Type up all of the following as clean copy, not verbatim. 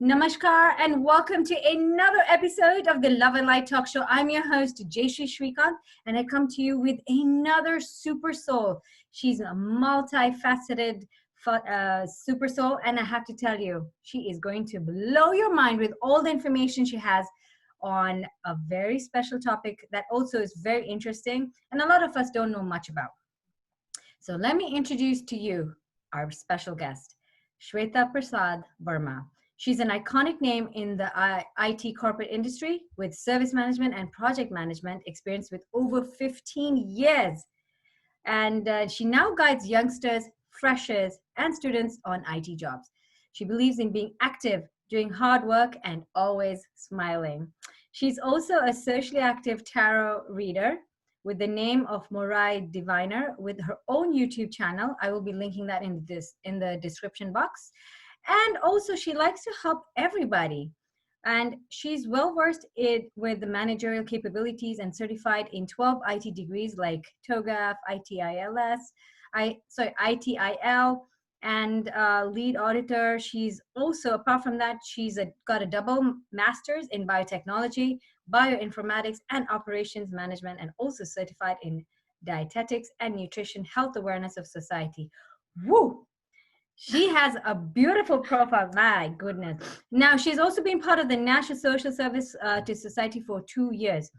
Namaskar and welcome to another episode of the Love and Light Talk Show. I'm your host, Jayshree Shrikant, and I come to you with another super soul. She's a multifaceted super soul, and I have to tell you, she is going to blow your mind with all the information she has on a very special topic that also is very interesting and a lot of us don't know much about. So let me introduce to you our special guest, Shweta Prasad Verma. She's an iconic name in the IT corporate industry with service management and project management experience with over 15 years. And she now guides youngsters, freshers, and students on IT jobs. She believes in being active, doing hard work, and always smiling. She's also a socially active tarot reader with the name of Moirai Diviner with her own YouTube channel. I will be linking that in the description box. And also she likes to help everybody. And she's well versed with the managerial capabilities and certified in 12 IT degrees like TOGAF, ITIL, and lead auditor. She's also, apart from that, she's got a double master's in biotechnology, bioinformatics, and operations management, and also certified in dietetics and nutrition health awareness of society. Woo! She has a beautiful profile. My goodness. Now, she's also been part of the National Social Service to Society for 2 years.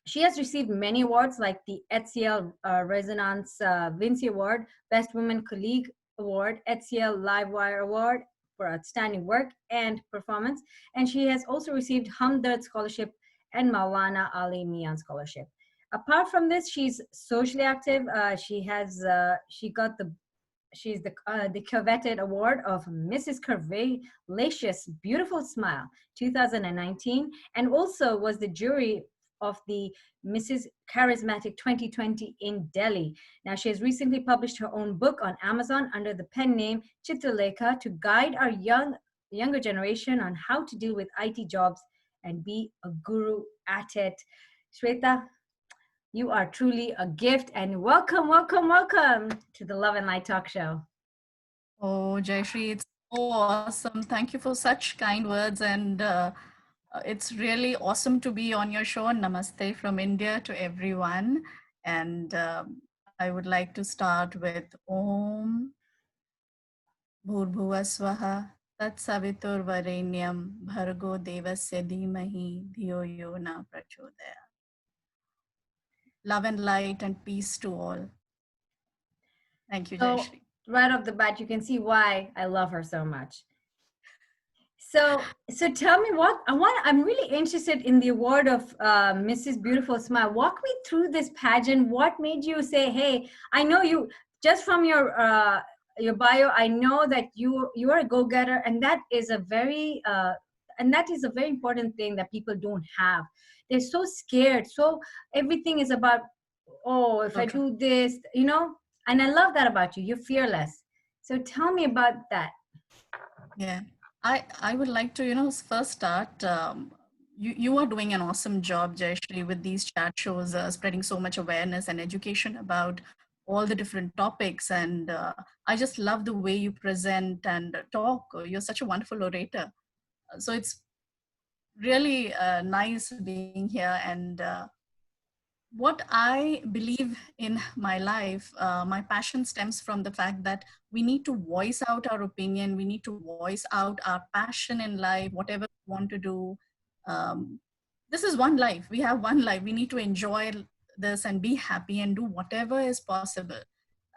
She has received many awards like the HCL Resonance Vinci Award, Best Women Colleague Award, HCL Livewire Award for outstanding work and performance. And she has also received Hamdard Scholarship and Maulana Ali Mian Scholarship. Apart from this, she's socially active. She's the coveted award of Mrs. Curvaceous Beautiful Smile 2019, and also was the jury of the Mrs. Charismatic 2020 in Delhi. Now, she has recently published her own book on Amazon under the pen name Chitralekha to guide our younger generation on how to deal with IT jobs and be a guru at it. Shweta, you are truly a gift, and welcome to the Love and Light Talk Show. Oh, Jayshree, it's so awesome. Thank you for such kind words. And it's really awesome to be on your show. Namaste from India to everyone. And I would like to start with Om Bhurbhuva Swaha Tat Savitur Varenyam Bhargo Devasya Dhimahi Dhiyo Yo Na Prachodaya. Love and light and peace to all. Thank you, Jayshree. Right off the bat, you can see why I love her so much. So tell me I'm really interested in the award of Mrs. Beautiful Smile. Walk me through this pageant. What made you say, hey, I know you, just from your bio, I know that you are a go-getter, and that is a very important thing that people don't have. They're so scared. So everything is about, oh, if I do this, and I love that about you. You're fearless. So tell me about that. Yeah, I would like to, first start. You are doing an awesome job, Jayshree, with these chat shows, spreading so much awareness and education about all the different topics. And I just love the way you present and talk. You're such a wonderful orator. So it's really nice being here. And what I believe in my life, my passion stems from the fact that we need to voice out our opinion. We need to voice out our passion in life, whatever we want to do. This is one life. We have one life. We need to enjoy this and be happy and do whatever is possible.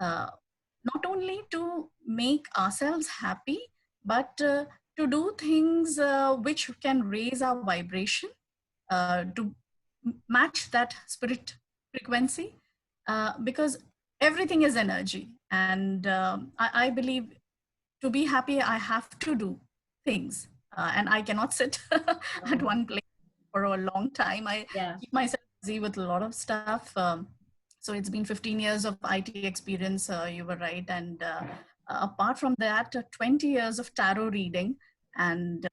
Not only to make ourselves happy, but to do things which can raise our vibration, to match that spirit frequency, because everything is energy. And I believe to be happy, I have to do things, and I cannot sit at one place for a long time. I keep myself busy with a lot of stuff. So it's been 15 years of IT experience, you were right. And apart from that, 20 years of tarot reading and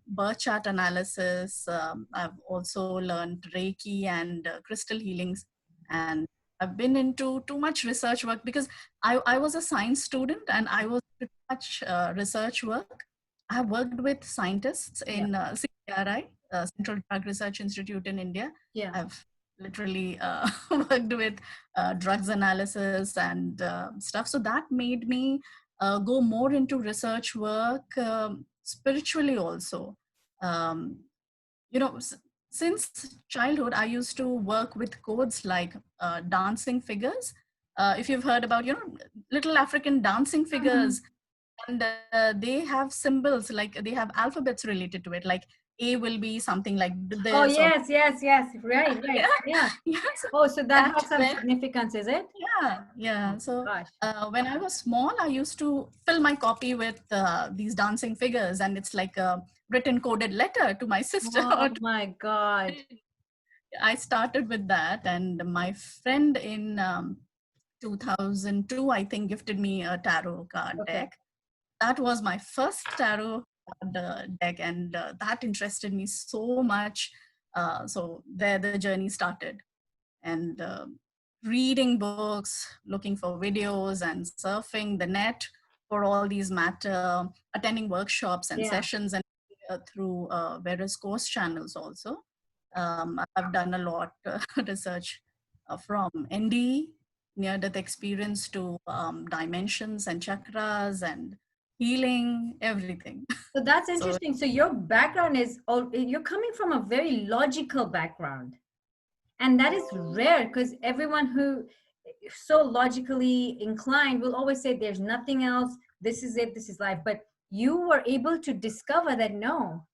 birth chart analysis. I've also learned Reiki and crystal healings. And I've been into too much research work because I was a science student and I was pretty much research work. I worked with scientists Yeah. in CRI, Central Drug Research Institute in India. Yeah. I've literally worked with drugs analysis and stuff. So that made me go more into research work, spiritually also. Um, you know, since childhood, I used to work with codes like dancing figures. If you've heard about, little African dancing Mhm. figures, and they have symbols, like they have alphabets related to it, like A will be something like Oh, this, or yes, yes, yes. Right, right. yeah, Yeah. yeah. So Oh, so that that has some when, significance, is it? yeah, yeah. Oh So gosh. when I was small, I used to fill my copy with these dancing figures, and it's like a written coded letter to my sister. Oh Or to, my God. I started with that, and my friend in 2002, I think, gifted me a tarot card Okay. deck. That was my first tarot card deck, and that interested me so much. So there the journey started, and reading books, looking for videos, and surfing the net for all these matter, attending workshops and Yeah. sessions, and through various course channels also. I've done a lot research from ND, near death experience, to dimensions and chakras and healing, everything. So that's So interesting. So your background is, you're coming from a very logical background. And that is rare because everyone who is so logically inclined will always say there's nothing else. This is it. This is life. But you were able to discover that no,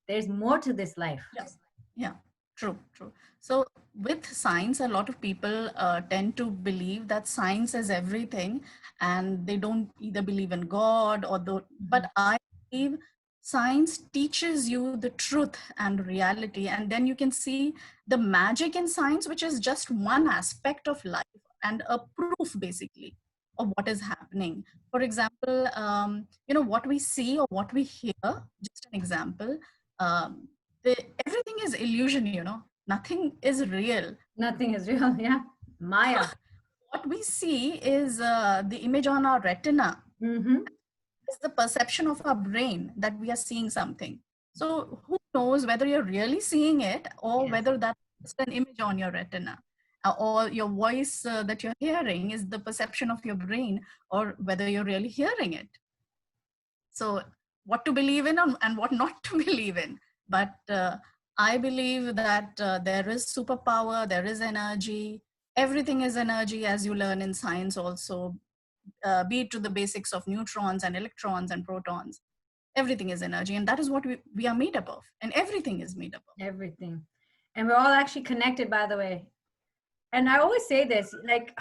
there's more to this life. yes, yeah, true, true. So with science, a lot of people tend to believe that science is everything, and they don't either believe in God or the. Mhm. But I believe science teaches you the truth and reality, and then you can see the magic in science, which is just one aspect of life and a proof, basically, of what is happening. For example, what we see or what we hear. Just an example. Um, the, everything is illusion, nothing is real. Nothing is real. Yeah. Maya. What we see is the image on our retina, Mm-hmm. is the perception of our brain that we are seeing something. So who knows whether you're really seeing it, or Yes. whether that's an image on your retina, or your voice that you're hearing is the perception of your brain, or whether you're really hearing it. So what to believe in and what not to believe in. But I believe that there is superpower, there is energy. Everything is energy, as you learn in science also, be it to the basics of neutrons and electrons and protons. Everything is energy, and that is what we are made up of, and everything is made up of. Everything. And we're all actually connected, by the way. And I always say this, like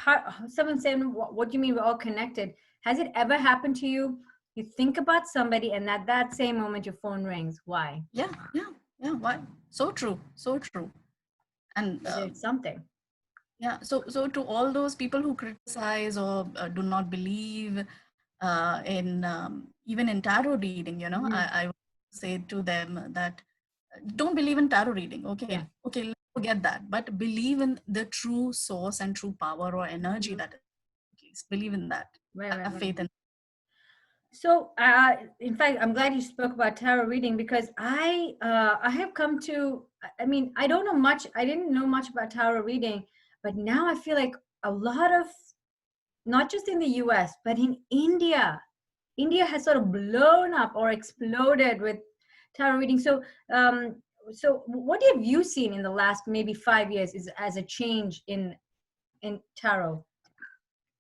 someone said, what do you mean we're all connected? Has it ever happened to you? You think about somebody and at that same moment your phone rings. Why? Yeah, yeah, yeah. Why? So true, so true. And There's something. yeah, so to all those people who criticize or do not believe in even in tarot reading, Mhm. I would say to them that don't believe in tarot reading. Yeah. Okay, let's forget that. But believe in the true source and true power or energy Mhm. that is. At least believe in that. Right, right, Have right. faith in. So, in fact, I'm glad you spoke about tarot reading because I have come to. I mean, I don't know much. I didn't know much about tarot reading, but now I feel like a lot of, not just in the U.S. but in India, India has sort of blown up or exploded with tarot reading. So what have you seen in the last maybe 5 years is as a change in tarot?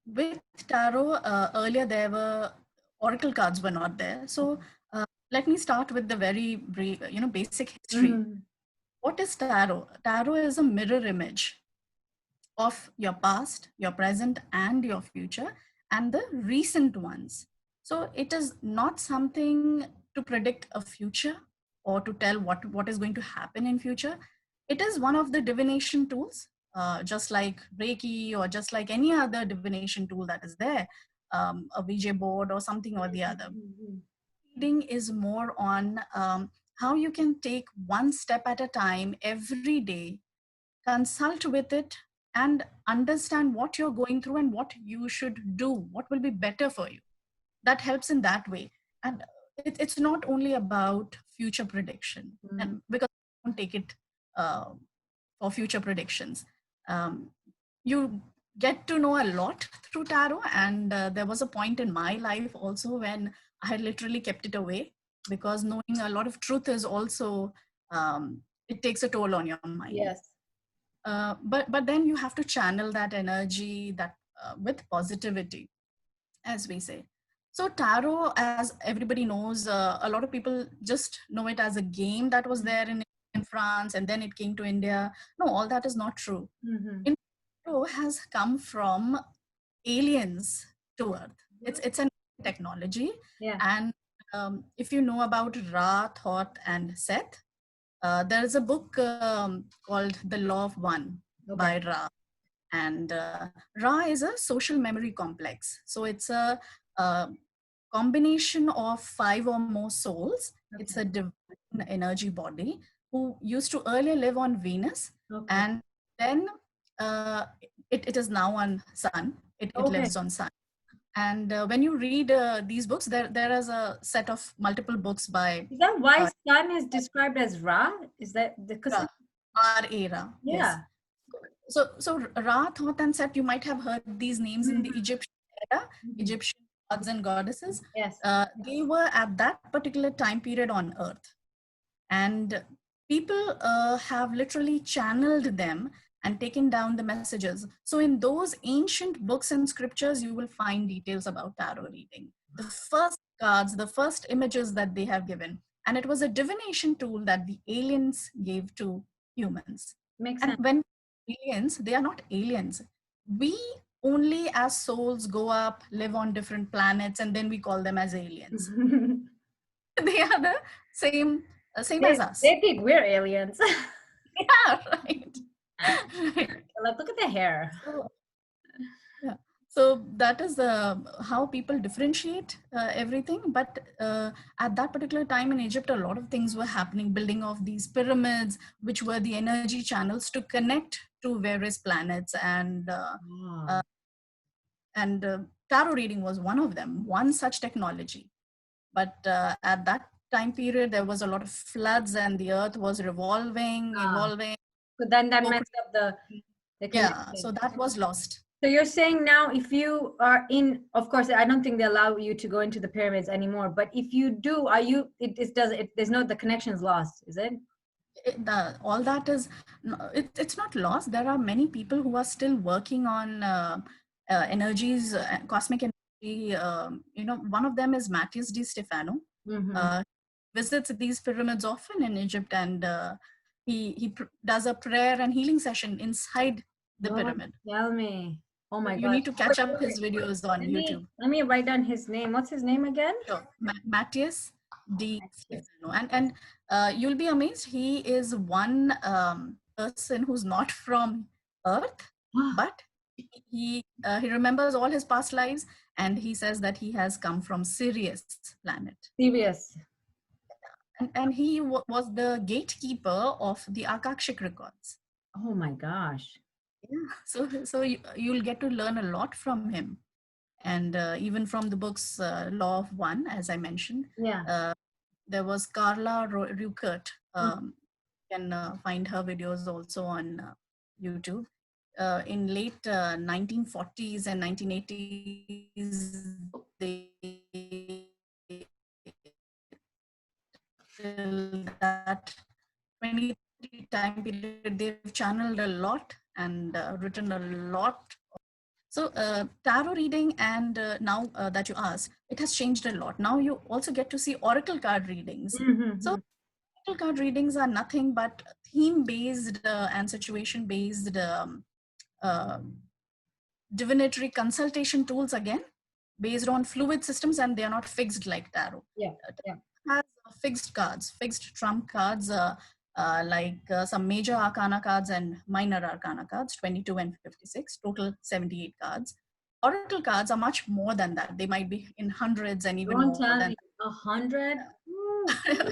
With tarot, earlier there were oracle cards were not there. So let me start with the very brief, basic history. Mm-hmm. What is tarot? Tarot is a mirror image of your past, your present, and your future, and the recent ones. So it is not something to predict a future or to tell what is going to happen in future. It is one of the divination tools, just like Reiki or just like any other divination tool that is there, a Ouija board or something or the other. Reading is more on how you can take one step at a time every day, consult with it, and understand what you're going through and what you should do, what will be better for you. That helps in that way. And it's not only about future prediction, Mm. and because I don't take it uh, for future predictions. Um, you get to know a lot through tarot, and there was a point in my life also when I had literally kept it away, because knowing a lot of truth is also, it takes a toll on your mind. Yes. But then you have to channel that energy, that with positivity, as we say. So tarot, as everybody knows, a lot of people just know it as a game that was there in France, and then it came to India. No, all that is not true. Mm-hmm. In Tarot has come from aliens to Earth. It's an technology, Yeah. and if you know about Ra, Thoth, and Seth, there is a book called The Law of One Okay. by Ra, and Ra is a social memory complex. So it's a combination of five or more souls. It's Okay. a divine energy body who used to earlier live on Venus, Okay. and then uh, it is now on Sun. It Okay. lives on Sun. And when you read these books, there is a set of multiple books by Is that why uh, sun is described as Ra? Is that because Ra, R-A-Ra, yes. yeah. So Ra, Thoth, and Set, you might have heard these names in the Mhm. Egyptian era, Mhm. Egyptian gods and goddesses. Yes. They were at that particular time period on Earth. And people have literally channeled them and taken down the messages. So in those ancient books and scriptures, you will find details about tarot reading. The first cards, the first images that they have given. And it was a divination tool that the aliens gave to humans. Makes And sense. when aliens, they are not aliens. We only as souls go up, live on different planets, and then we call them as aliens. They are the same, same as us. They think we're aliens. Yeah, right. Right. Like, look at the hair. So, yeah. So that is how people differentiate everything. But at that particular time in Egypt, a lot of things were happening, building of these pyramids, which were the energy channels to connect to various planets. Wow. And tarot reading was one of them, one such technology. But at that time period, there was a lot of floods, and the earth was revolving, Ah. evolving. So then that messed up Co-creating. the Yeah, so connection. that was lost. So you're saying now if you are in, of course, I don't think they allow you to go into the pyramids anymore, but if you do, are you, there's no, the connection's lost, is it? All that is, it's not lost. There are many people who are still working on energies, cosmic energy. One of them is Matthias Di Stefano. Mm-hmm. Uh, visits these pyramids often in Egypt, and does a prayer and healing session inside the Don't pyramid. tell me. Oh my You God. need to catch up his videos on YouTube. Let me write down his name. What's his name again? Sure. Matthias Di Stefano. And you'll be amazed. He is one person who's not from Earth, but he remembers all his past lives, and he says that he has come from Sirius planet. Serious. And he was the gatekeeper of the Akashic records. Oh my gosh. Yeah. So you'll get to learn a lot from him. And even from the books Law of One, as I mentioned, Yeah. there was Carla Ruckert. Mm. You can find her videos also on YouTube. In late 1940s and 1980s, they till that 20 time period, they've channeled a lot and written a lot. So tarot reading, and now that you asked, it has changed a lot. Now you also get to see oracle card readings. So Mm-hmm. oracle card readings are nothing but theme-based and situation-based uh, divinatory consultation tools, again, based on fluid systems, and they are not fixed like tarot. Yeah. Yeah. Has fixed cards, fixed trump cards, like some major arcana cards and minor arcana cards, 22 and 56, total 78 cards. Oracle cards are much more than that. They might be in hundreds and even Don't more tell than me. 100?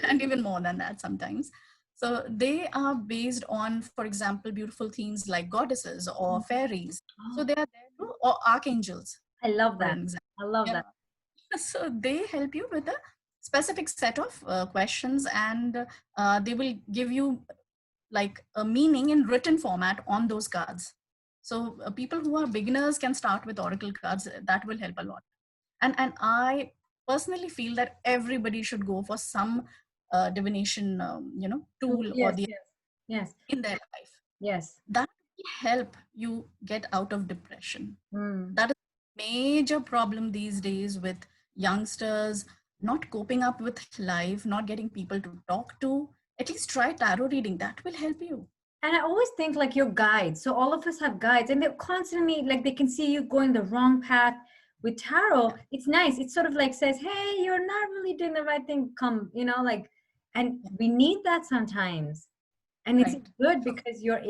and even more than that sometimes. So they are based on, for example, beautiful themes like goddesses or fairies. So Oh, they are there too, or archangels, I love for that. example. I love Yeah. that. So they help you with the specific set of questions, and they will give you like a meaning in written format on those cards. So people who are beginners can start with oracle cards. That will help a lot. And I personally feel that everybody should go for some divination tool or Yes, the yes, yes, in their life. yes. That will help you get out of depression. Mm. That is a major problem these days with youngsters not coping up with life, not getting people to talk to. At least try tarot reading. That will help you. And I always think like your guides. So all of us have guides, and they're constantly like they can see you going the wrong path. With tarot, it's nice. It sort of like says, "Hey, you're not really doing the right thing. Come, like." And Yeah, we need that sometimes. And it's right. good So, because you're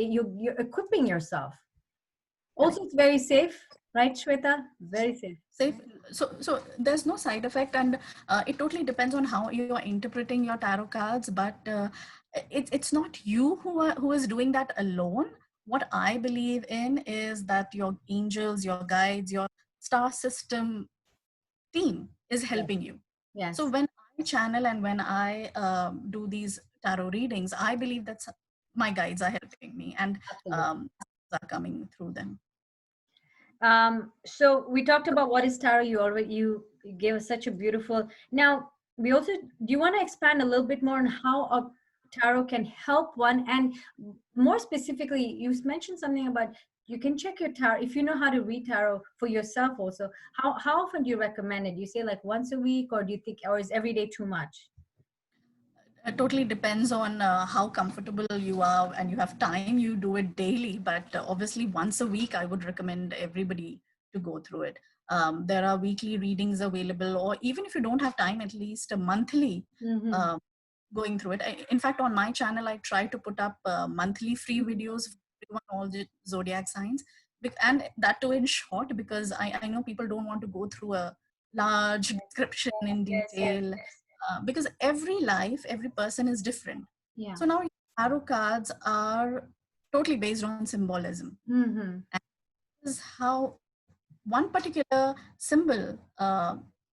equipping yourself. correct. Also, it's very safe, right, Shweta? Very safe. Safe. So there's no side effect, and it totally depends on how you are interpreting your tarot cards. But it's not you who is doing that alone. What I believe in is that your angels, your guides, your star system team is Yes. helping you. So Yes. when I channel and when I do these tarot readings, I believe that my guides are helping me, and Absolutely. are coming through them. So we talked about what is tarot. You gave us such a beautiful. Now we also do you want to expand a little bit more on how a tarot can help one, and more specifically, you mentioned something about you can check your tarot if you know how to read tarot for yourself. Also, how often do you recommend it? Do you say like once a week, or do you think, or is every day too much? It totally depends on how comfortable you are and you have time, you do it daily. But obviously, once a week, I would recommend everybody to go through it. There are weekly readings available, or even if you don't have time, at least a monthly Mm-hmm. uh, going through it. In fact, on my channel, I try to put up monthly free videos for everyone, all the zodiac signs, and that too in short, because I know people don't want to go through a large description in Yes, yes, detail, yes. because every life, every person is different. Yeah. So now tarot cards are totally based on symbolism. Mm-hmm. And this is how one particular symbol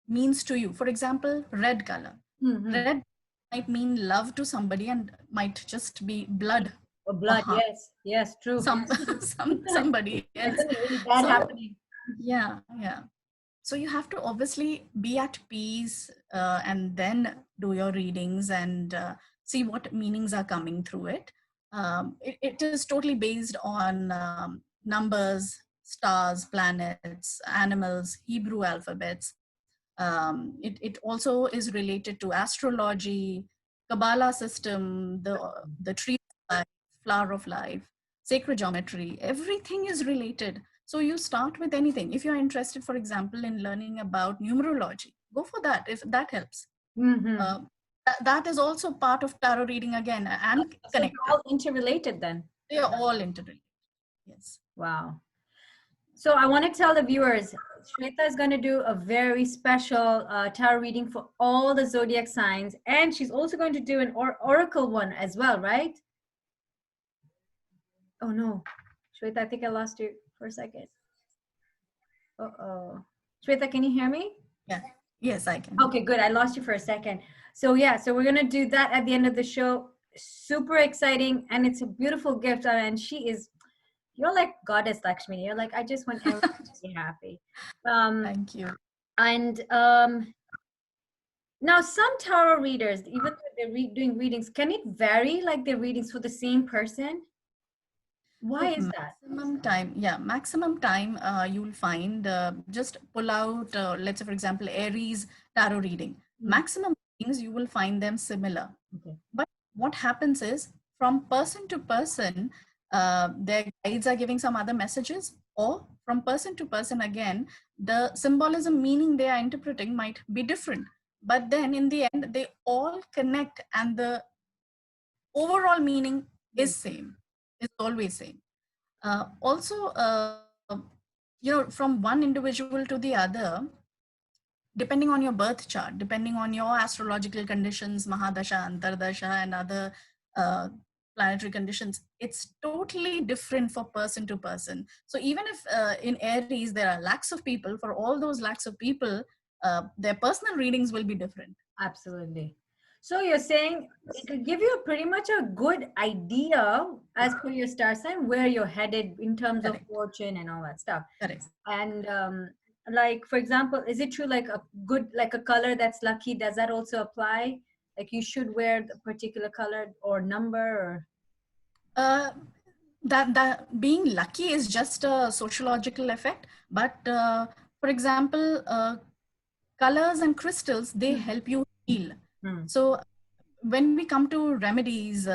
means to you. For example, red color. Mm-hmm. Red might mean love to somebody and might just be blood Or or blood, harm yes, yes, true. some somebody Like else. something really bad So happening. yeah. So you have to obviously be at peace and then do your readings and see what meanings are coming through it. It is totally based on numbers, stars, planets, animals, Hebrew alphabets. It also is related to astrology, Kabbalah system, the tree of life, flower of life, sacred geometry. Everything is related. So you start with anything. If you're interested, for example, in learning about numerology, go for that if that helps. Mm-hmm. Uh, that is also part of tarot reading again and So they're connected. all interrelated then. They are all interrelated. Yes. Wow. So I want to tell the viewers, Shweta is going to do a very special tarot reading for all the zodiac signs, and she's also going to do an oracle one as well, right? Oh no, Shweta, I think I lost you for a second. Uh-oh. Shweta, can you hear me? Yeah. Yes, I can. Okay, good. I lost you for a second. So yeah, so we're gonna do that at the end of the show. Super exciting, and it's a beautiful gift. And you're like Goddess Lakshmi. You're like, I just want everyone to be happy. Um, Thank you. and now some tarot readers, even though they're doing readings, can it vary like their readings for the same person? Why So is that? maximum time you'll find, just pull out, let's say for example, Aries tarot reading. Mm, Maximum things you will find them similar. okay. But what happens is from person to person, their guides are giving some other messages, or from person to person again, the symbolism meaning they are interpreting might be different. But then in the end, they all connect and the overall meaning Mm, is same, is always same. Also, from one individual to the other, depending on your birth chart, depending on your astrological conditions, Mahadasha, Antardasha, and other uh, planetary conditions, it's totally different for person to person. So even if in Aries there are lakhs of people, for all those lakhs of people, their personal readings will be different. Absolutely. So you're saying it will give you pretty much a good idea as per your star sign where you're headed in terms of Correct. fortune and all that stuff. Correct. And like for example, is it true like a good like a color that's lucky? Does that also apply? Like you should wear the particular color or number or Uh, that being lucky is just a sociological effect, but for example, colors and crystals, they Mhm. help you heal. Hmm. So when we come to remedies,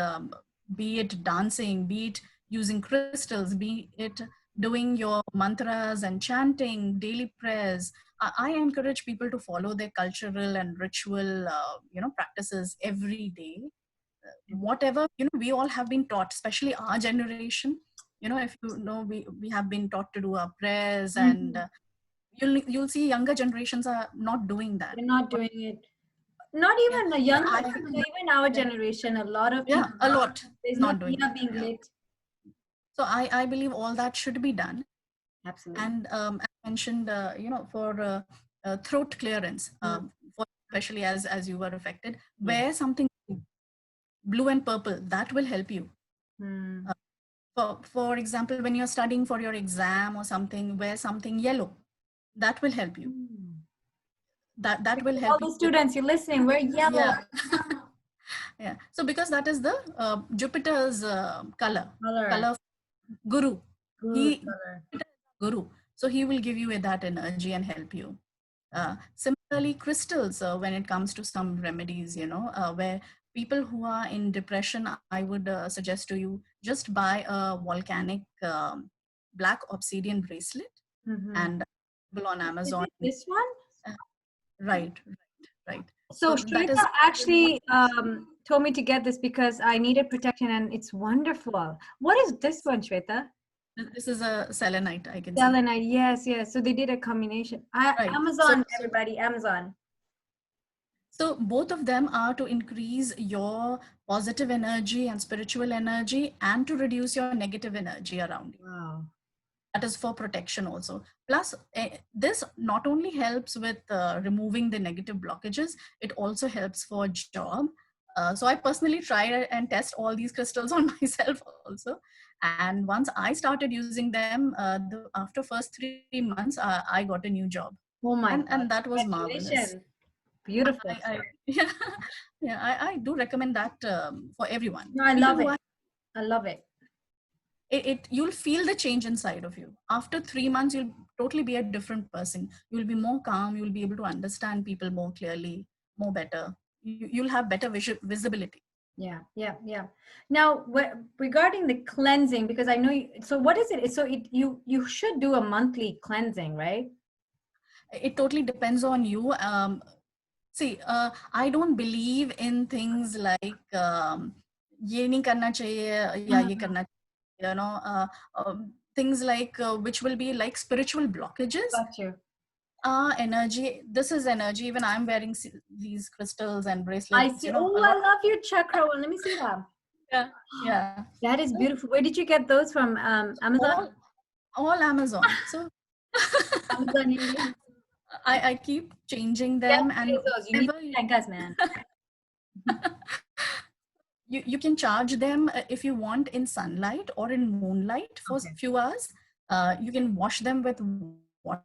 be it dancing, be it using crystals, be it doing your mantras and chanting daily prayers, I encourage people to follow their cultural and ritual practices every day. Whatever, we all have been taught, especially our generation, if you know, we have been taught to do our prayers, and Mhm. you'll see younger generations are not doing that. They're not doing it. Not Yeah, even the but younger, even our yeah, generation, a lot of yeah, people, a lot there's no not doing diya that. being Yeah. lit. So I believe all that should be done. Absolutely. And I mentioned, for throat clearance, Mm. for especially as you were affected, Yeah. wear something blue and purple. That will help you. Mm. Uh, for example, when you're studying for your exam or something, wear something yellow. That will help you. Mm. That will All help you. the students, you're listening, we're yellow Yeah. Yeah. So because that is the Jupiter's color, color of Guru. good He color. Jupiter is Guru, so he will give you that energy and help you. Similarly, crystals, when it comes to some remedies, where people who are in depression, I would suggest to you just buy a volcanic black obsidian bracelet, Mm-hmm. and available on Is Amazon. it this one? Uh, right, right. So So that Shweta is actually told me to get this because I needed protection and it's wonderful. What is this one, Shweta? this is a selenite, I can see. Selenite. Yes, yes. So they did a combination. Right. So Amazon, everybody, Amazon. so both of them are to increase your positive energy and spiritual energy, and to reduce your negative energy around you. Wow. That is for protection also. Plus, this not only helps with removing the negative blockages, it also helps for job. So I personally try and test all these crystals on myself also. And once I started using them, after first 3 months, I got a new job, Oh my and God. that was marvelous. Congratulations. Beautiful. Yeah, yeah, I do recommend that for everyone. No, I People love who it. are I love it. you'll feel the change inside of you. After 3 months, you'll totally be a different person. You'll be more calm. You'll be able to understand people more clearly, more better. You'll have better visibility. Yeah, yeah, yeah. Now, regarding the cleansing, because I know so what is it? So you should do a monthly cleansing, right? It totally depends on you. See, I don't believe in things like ये नहीं करना चाहिए या ये Mhm. करना things like which will be like spiritual blockages. Got you. Energy. This is energy. Even I'm wearing these crystals and I bracelets. see. A Oh, I lot. love your chakra one. Let me see that. Yeah, yeah. That is So beautiful. Where did you get those from? Amazon? all Amazon. So Amazon India? I keep changing Jeff them, and Bezos, you need to whenever thank us, man. you can charge them if you want in sunlight or in moonlight for Okay. few hours. You can wash them with water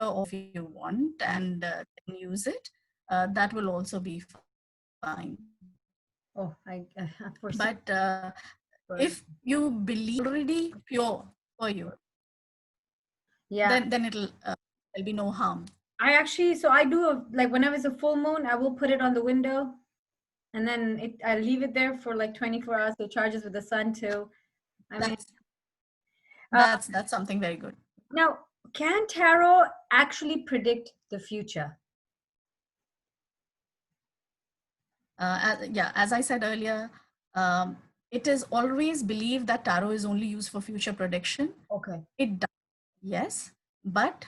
or if you want, and then use it. That will also be fine. Oh, I foresee. But if you believe already pure for you, Yeah. then it'll there'll be no harm. I actually, so I do like whenever it's a full moon, I will put it on the window and then I leave it there for like 24 hours. So it charges with the sun too. I mean, That's uh, that's something very good. now, can tarot actually predict the future? Yeah, as I said earlier, um, it is always believed that tarot is only used for future prediction. Okay. It does, yes, but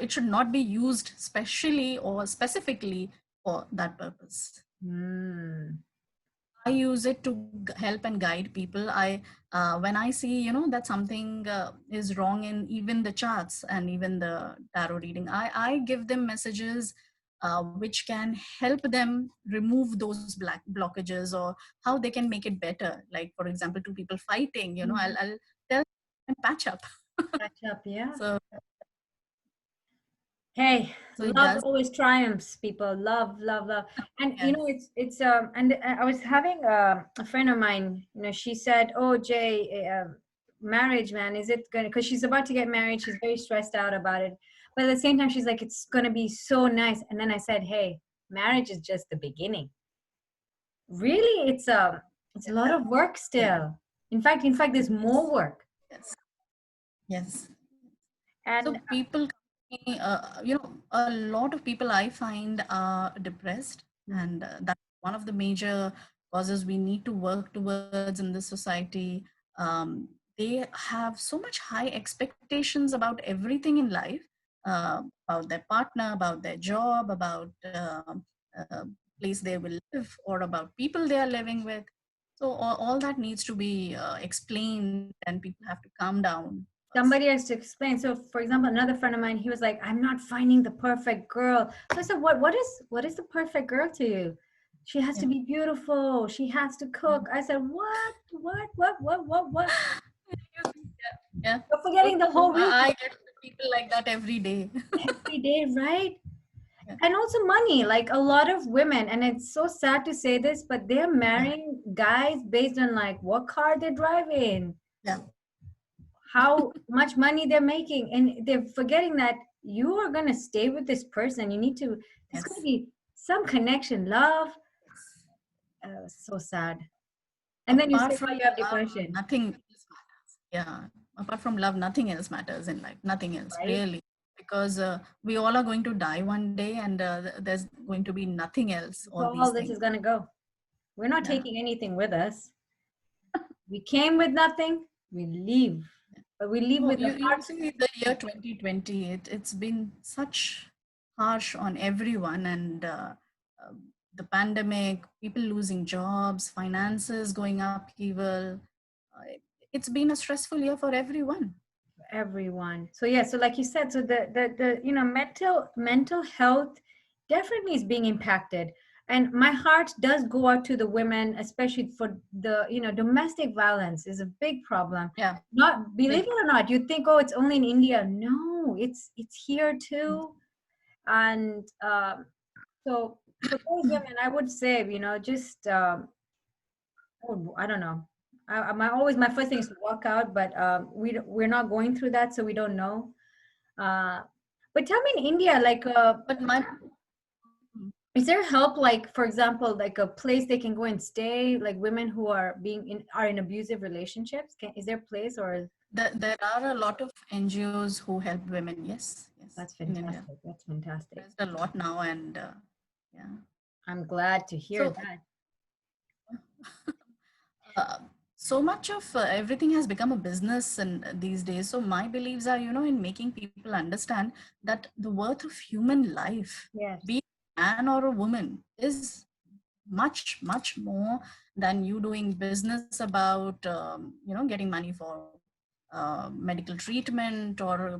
it should not be used specially or specifically for that purpose. Hmm. I use it to help and guide people. When I see, that something is wrong in even the charts and even the tarot reading, I give them messages which can help them remove those black blockages, or how they can make it better. Like, for example, two people fighting, Mhm. I'll tell them and patch up. Catch up, yeah. so Hey, so it love does. always triumphs, people. Love, love, love. And you Yes. know, it's and I was having a friend of mine, you know, she said, "Oh, Jay, marriage, man, is it gonna?" Because she's about to get married, she's very stressed out about it. But at the same time, she's like, "It's gonna be so nice." And then I said, "Hey, marriage is just the beginning. Really, it's a lot of work Yeah. still. In fact, there's more work." Yes. Yes. And So people, a lot of people I find are depressed, mm, and that's one of the major causes we need to work towards in this society. They have so much high expectations about everything in life, about their partner, about their job, about place they will live, or about people they are living with. So all that needs to be explained, and people have to calm down first. somebody has to explain. So, for example, another friend of mine, he was like, "I'm not finding the perfect girl." So I said, what is the perfect girl to you?" "She has to Yeah. be beautiful. She has to cook." I said, "What?" Yeah, You're so forgetting the true. whole reason. I get people like that every day. Every day, right? Yeah, And also money. Like a lot of women, and it's so sad to say this, but they're yeah, marrying guys based on like what car they drive in, yeah. how much money they're making, and they're forgetting that you are going to stay with this person. You need to, there's going to Yes, be some connection, love. yes. So sad. And then you Apart say, from "Oh, you have love, depression." nothing else matters. Yeah, apart from love, nothing else matters in life. Nothing else, Right? really. Because we all are going to die one day, and there's going to be nothing else, That's all how these all this things. is going to go. We're not Yeah. taking anything with us. We came with nothing, we leave, but we leave So with a you heart. see, the year 2020, it's been such harsh on everyone, and the pandemic, people losing jobs, finances going upheaval. Uh, it's been a stressful year for everyone. Everyone. So yeah, so like you said, so the you know, mental health definitely is being impacted. And my heart does go out to the women, especially for the, you know, domestic violence is a big problem. Yeah, Not, believe big. it or not, you think, oh, it's only in India. No, it's here too. And so for those women, I would say, you know, just oh, I don't know. My first thing is to walk out, but we're not going through that, so we don't know. Uh, but tell me, in India, like, But my is there help? Like, for example, like a place they can go and stay, like women who are in abusive relationships. Is there a place, or there are a lot of NGOs who help women. Yes, yes, that's in India. fantastic. That's fantastic. There's a lot now, and yeah. I'm glad to hear So that. uh, so much of everything has become a business and these days. So my beliefs are, in making people understand that the worth of human life, Yes. be it a man or a woman, is much much more than you doing business about getting money for medical treatment, or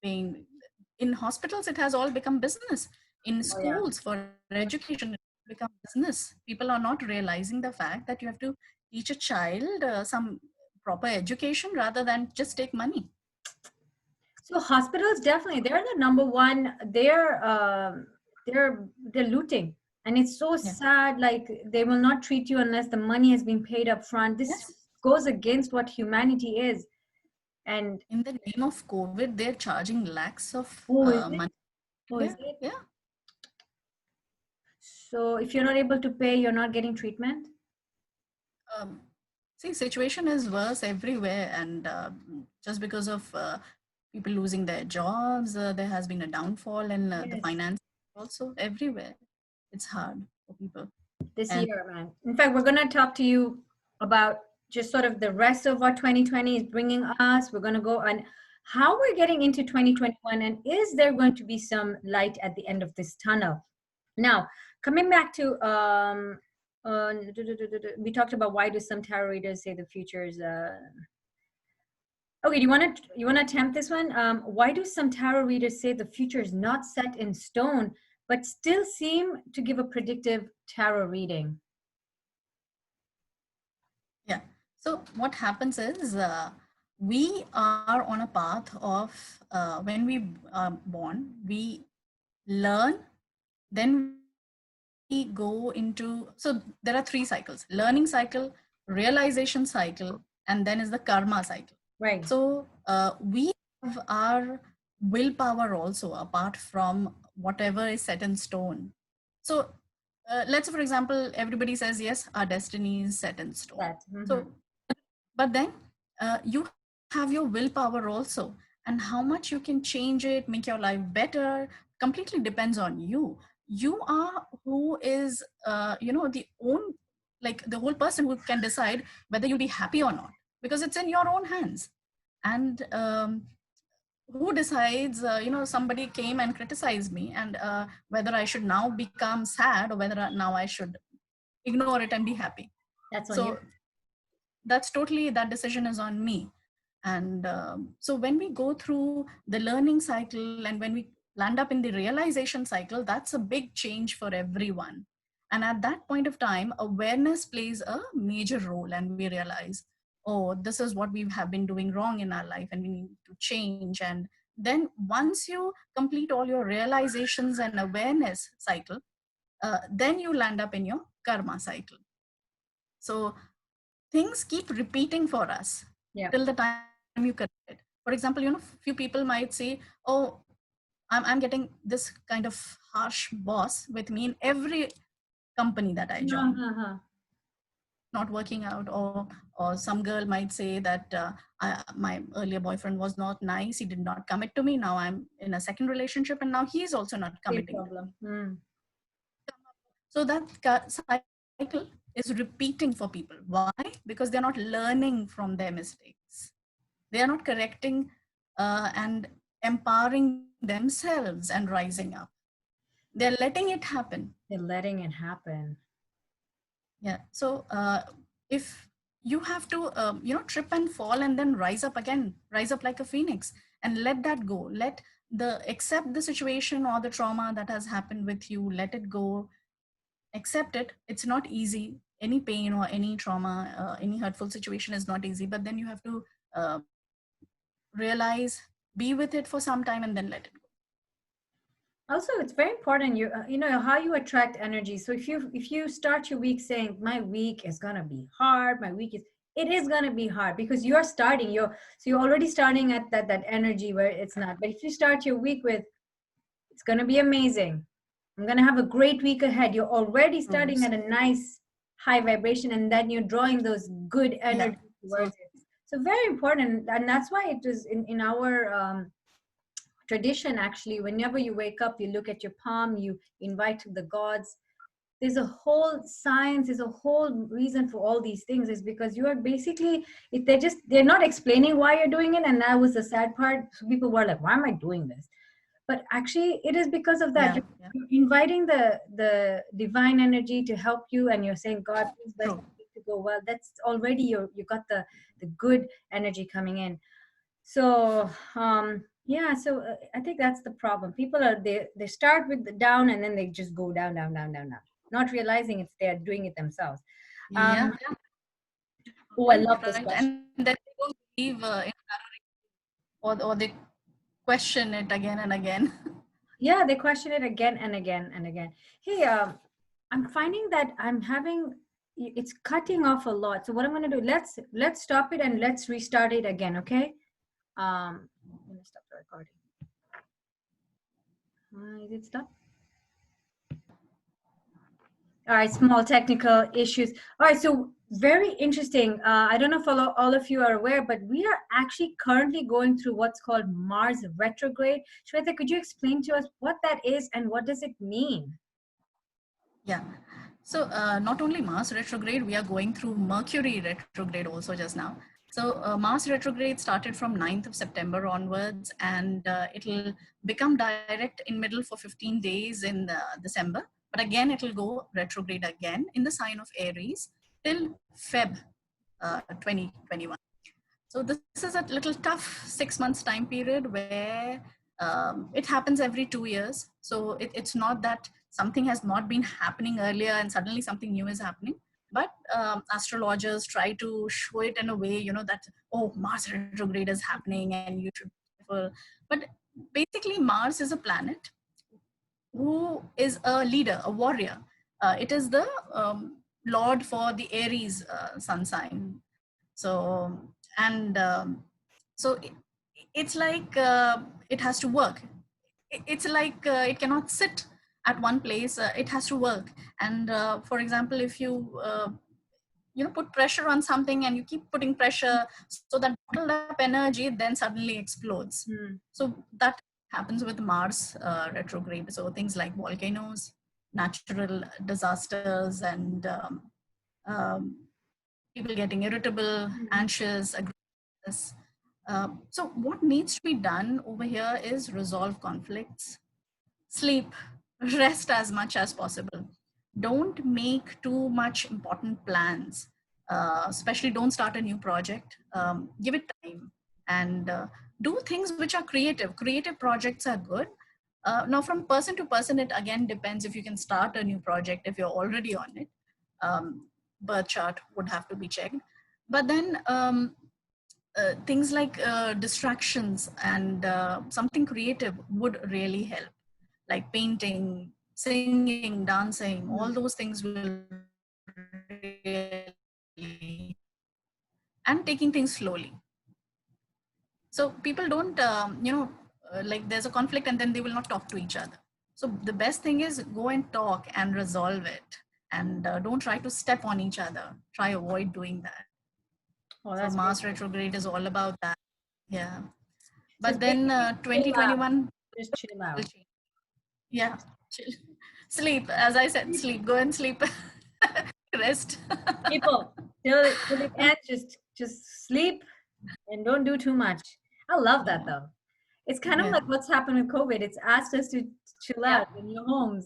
paying. In hospitals it has all become business. In Oh yeah. schools for education it has become business. People are not realizing the fact that you have to teach a child some proper education rather than just take money. So hospitals definitely they're the number one. They're looting, and it's so Yeah. sad. Like they will not treat you unless the money has been paid up front. This Yes. goes against what humanity is. And In the name of COVID they're charging lakhs of oh, is it? money. Oh, is Yeah. it? Yeah. So if you're not able to pay, you're not getting treatment. um, See, situation is worse everywhere, and just because of people losing their jobs, there has been a downfall in the Yes, finance also everywhere. It's hard for people. this And year, man. In fact, we're gonna talk to you about just sort of the rest of what 2020 is bringing us. We're gonna go on how we're getting into 2021, and is there going to be some light at the end of this tunnel? Now, coming back to We talked about why do some tarot readers say the future is okay, do you want to attempt this one? Why do some tarot readers say the future is not set in stone, but still seem to give a predictive tarot reading? Yeah. So what happens is we are on a path of when we are born, we learn, then we go into, so there are three cycles: learning cycle, realization cycle, and then is the karma cycle. Right. So we have our willpower also, apart from whatever is set in stone. So let's say, for example, everybody says, yes, our destiny is set in stone. That. Mm-hmm. So, but then you have your willpower also, and how much you can change it, make your life better, completely depends on you. You are who is, the own, like the whole person who can decide whether you'll be happy or not, because it's in your own hands. And who decides, somebody came and criticized me, and whether I should now become sad or whether now I should ignore it and be happy. That's on you. So that's totally, that decision is on me. And so when we go through the learning cycle and when we land up in the realization cycle, that's a big change for everyone. And at that point of time, awareness plays a major role, and we realize, oh, this is what we have been doing wrong in our life and we need to change. And then once you complete all your realizations and awareness cycle, then you land up in your karma cycle. So things keep repeating for us till the time you correct it. For example, few people might say, oh, I'm getting this kind of harsh boss with me in every company that I join. Not working out. Or some girl might say that my earlier boyfriend was not nice, he did not commit to me, now I'm in a second relationship and now he's also not committing to me. So that cycle is repeating for people. Why? Because they're not learning from their mistakes. They are not correcting and empowering themselves and rising up. They're letting it happen. They're letting it happen. Yeah. So if you have to, trip and fall and then rise up again, rise up like a phoenix and let that go. Accept the situation or the trauma that has happened with you, let it go. Accept it. It's not easy. Any pain or any trauma, any hurtful situation is not easy, but then you have to realize, be with it for some time and then let it go. Also, it's very important you know how you attract energy. So if you start your week saying my week is gonna be hard, it is gonna be hard because you're starting you're already starting at that energy where it's not. But if you start your week with it's gonna be amazing, I'm gonna have a great week ahead, you're already starting at a nice high vibration, and then you're drawing those good energy towards it. So very important, and that's why it is in our tradition. Actually, whenever you wake up, you look at your palm, you invite the gods. There's a whole science, there's a whole reason for all these things, is because you are basically, if they're not explaining why you're doing it, and that was the sad part. So people were like, why am I doing this? But actually it is because of that. You're inviting the divine energy to help you, and you're saying, God, please bless me to go well. That's already you got the good energy coming in. So so I think that's the problem. People are they start with the down, and then they just go down, not realizing it's they're doing it themselves. Oh, I love this question. And then they don't believe in or they question it again and again. Yeah, they question it again and again and again. Hey, I'm finding that it's cutting off a lot. So what I'm going to do, let's stop it and let's restart it again, okay? I'm going to stop the recording. Is it stopped? All right, small technical issues. All right, so very interesting. I don't know if all of you are aware, but we are actually currently going through what's called Mars retrograde. Shweta, could you explain to us what that is and what does it mean? Yeah. So not only Mars retrograde, we are going through Mercury retrograde also just now. So Mars retrograde started from 9th of September onwards, and it'll become direct in middle for 15 days in December. but again it will go retrograde again in the sign of Aries till Feb 2021. So this is a little tough 6 months time period where it happens every 2 years. So it's not that something has not been happening earlier and suddenly something new is happening. But astrologers try to show it in a way, that, oh, Mars retrograde is happening and you should be careful. But basically, Mars is a planet who is a leader, a warrior. It is the lord for the Aries sun sign. So, and so it's like it has to work. It's like it cannot sit at one place. It has to work. And for example, if you put pressure on something and you keep putting pressure, so that bottled up energy then suddenly explodes. So that happens with Mars retrograde. So things like volcanoes, natural disasters, and people getting irritable, anxious, aggressive. So what needs to be done over here is resolve conflicts, sleep, rest as much as possible. Don't make too much important plans. Especially don't start a new project. Give it time, and do things which are creative. Creative projects are good. Now, from person to person, it again depends if you can start a new project if you're already on it. Birth chart would have to be checked. But then things like distractions and something creative would really help, like painting, singing, dancing. All those things will really, and taking things slowly. So people don't, like there's a conflict and then they will not talk to each other. So the best thing is go and talk and resolve it, and don't try to step on each other. Try avoid doing that. Oh, So that's Mars beautiful. retrograde is all about that. Yeah. So But it's then basically chill out. 2021 Just chill will out. change. Yeah. Chill. Sleep. As I said, sleep. Go and sleep. Rest. People, till it ends, just sleep and don't do too much. I love that Yeah. though. It's kind of Yeah. like what's happened with COVID. It's asked us to chill Yeah. out in your homes.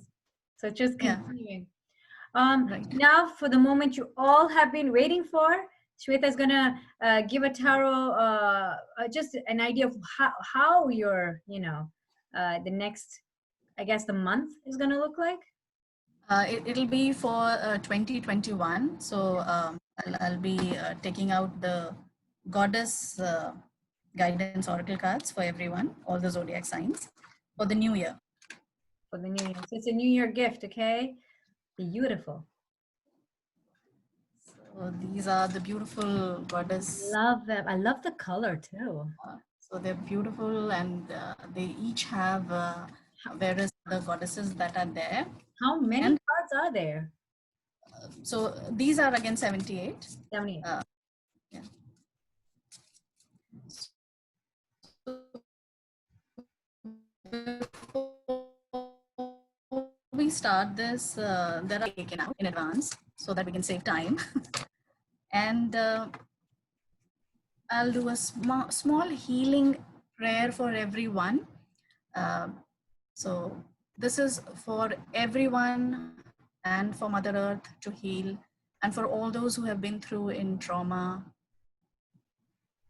So it's just Yeah. continuing. Right. Now for the moment you all have been waiting for, Shweta is gonna give a tarot, just an idea of how your, the next, I guess the month is gonna look like. It'll be for 2021. So I'll be taking out the goddess guidance oracle cards for everyone, all the zodiac signs for the new year. For the new year. So it's a new year gift, okay? Beautiful. So these are the beautiful goddess. Love them. I love the color too. So they're beautiful, and they each have various the goddesses that are there. How many And cards are there? so these are again 78. 70. Yeah. We start this, there are taken out in advance so that we can save time. And I'll do a small healing prayer for everyone. So this is for everyone and for Mother Earth to heal, and for all those who have been through in trauma.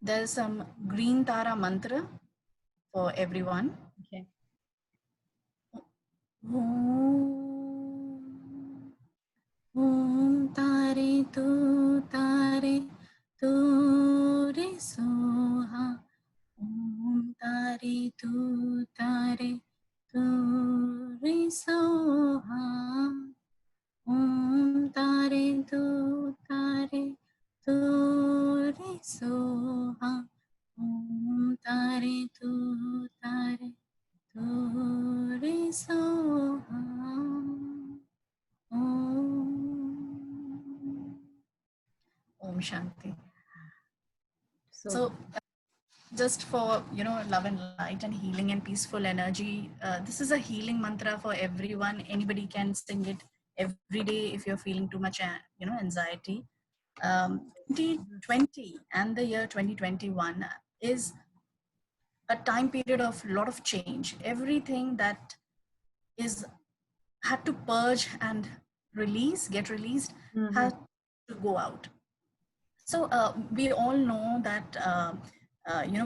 There's some green Tara mantra for everyone. Okay. Om tare tu re soha. Om tare tu re soha. Om tare tu re soha. Om tare tu re soha. Om Shanti. So just for love and light and healing and peaceful energy, this is a healing mantra for everyone. Anybody can sing it every day if you're feeling too much anxiety. 2020 and the year 2021 is a time period of a lot of change. Everything that is had to purge and get released, Mm-hmm. had to go out. So we all know that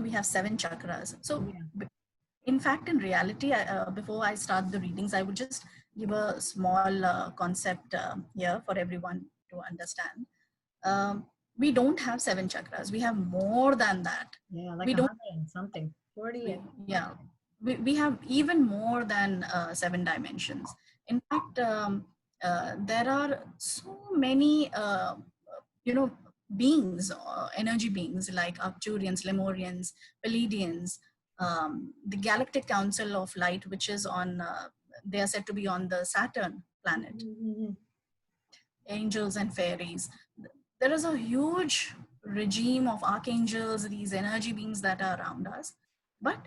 we have 7 chakras. So Yeah. in fact, in reality, before I start the readings, I would just give a small concept here for everyone to understand. Um, we don't have 7 chakras. We have more than that. Yeah, like We a don't. hundred and something. 40. Yeah, we have even more than 7 dimensions. In fact, there are so many you know beings, energy beings like Arcturians, Lemurians, Pleiadians, the Galactic Council of Light, which is on they are said to be on the Saturn planet, Mm-hmm. angels and fairies. There is a huge regime of archangels, these energy beings that are around us, but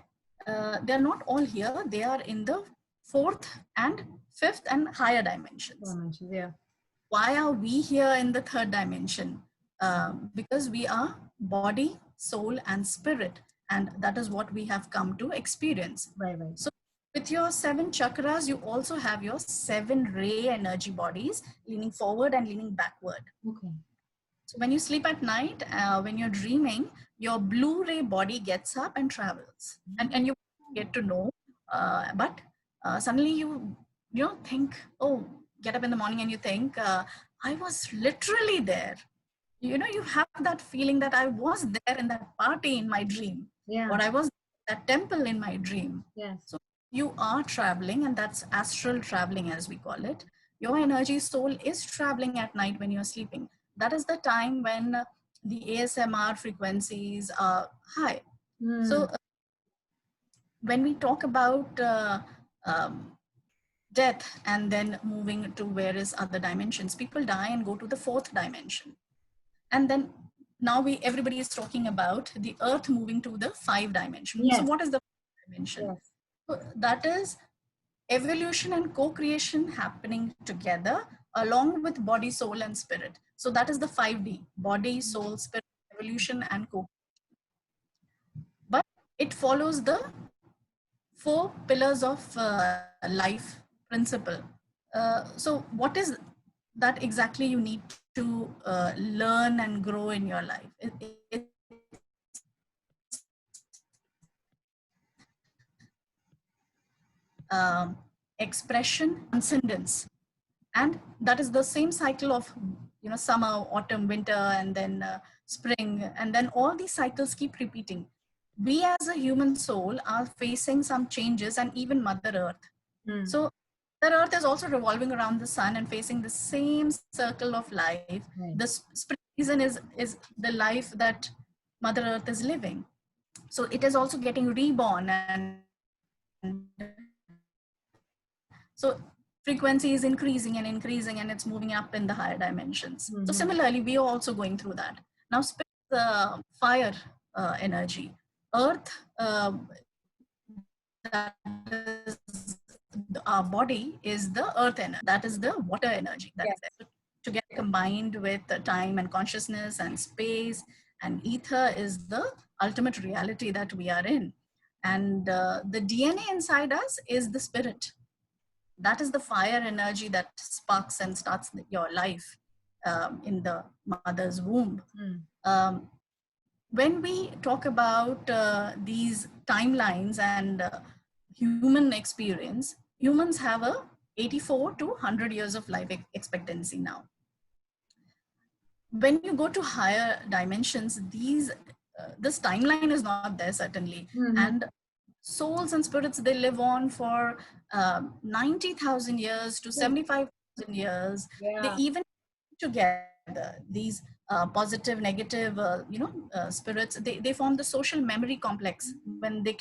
they're not all here. They are in the fourth and fifth and higher dimensions. Dimensions, yeah. Why are we here in the third dimension? Because we are body, soul, and spirit, and that is what we have come to experience. Right, right. So with your 7 chakras, you also have your 7 ray energy bodies leaning forward and leaning backward. Okay. So when you sleep at night, when you're dreaming, your blue ray body gets up and travels, and you get to know. But suddenly you think, oh, get up in the morning and you think, I was literally there. You have that feeling that I was there in that party in my dream, Yeah. or I was at that temple in my dream. Yes. So you are traveling, and that's astral traveling, as we call it. Your energy soul is traveling at night when you're sleeping. That is the time when the ASMR frequencies are high. So Mm. when we talk about um, death and then moving to various other dimensions, people die and go to the fourth dimension. And then now everybody is talking about the earth moving to the 5 dimension. So Yes. what is the dimension? Yes. So that is evolution and co-creation happening together along with body, soul, and spirit. So that is the 5D: body, soul, spirit, evolution, and co. But it follows the 4 pillars of life principle. So what is that exactly you need to learn and grow in your life? It's expression, transcendence, and that is the same cycle of summer, autumn, winter, and then spring, and then all these cycles keep repeating. We as a human soul are facing some changes, and even Mother Earth. Mm. So the Earth is also revolving around the sun and facing the same circle of life. Right. The spring season is the life that Mother Earth is living. So it is also getting reborn, and so frequency is increasing and increasing, and it's moving up in the higher dimensions. So Mm-hmm. similarly, we are also going through that. Now, spirit is fire energy. Earth, that is our body, is the earth energy. That is the water energy that is Yes. there. To get combined with the time and consciousness and space and ether is the ultimate reality that we are in. And the DNA inside us is the spirit. That is the fire energy that sparks and starts your life in the mother's womb. Mm. When we talk about these timelines and human experience, humans have a 84 to 100 years of life expectancy now. When you go to higher dimensions, this timeline is not there, certainly. Mm-hmm. And souls and spirits, they live on for 90,000 years to 75,000 years. They Yeah. even together, these positive, negative, spirits, they form the social memory complex when they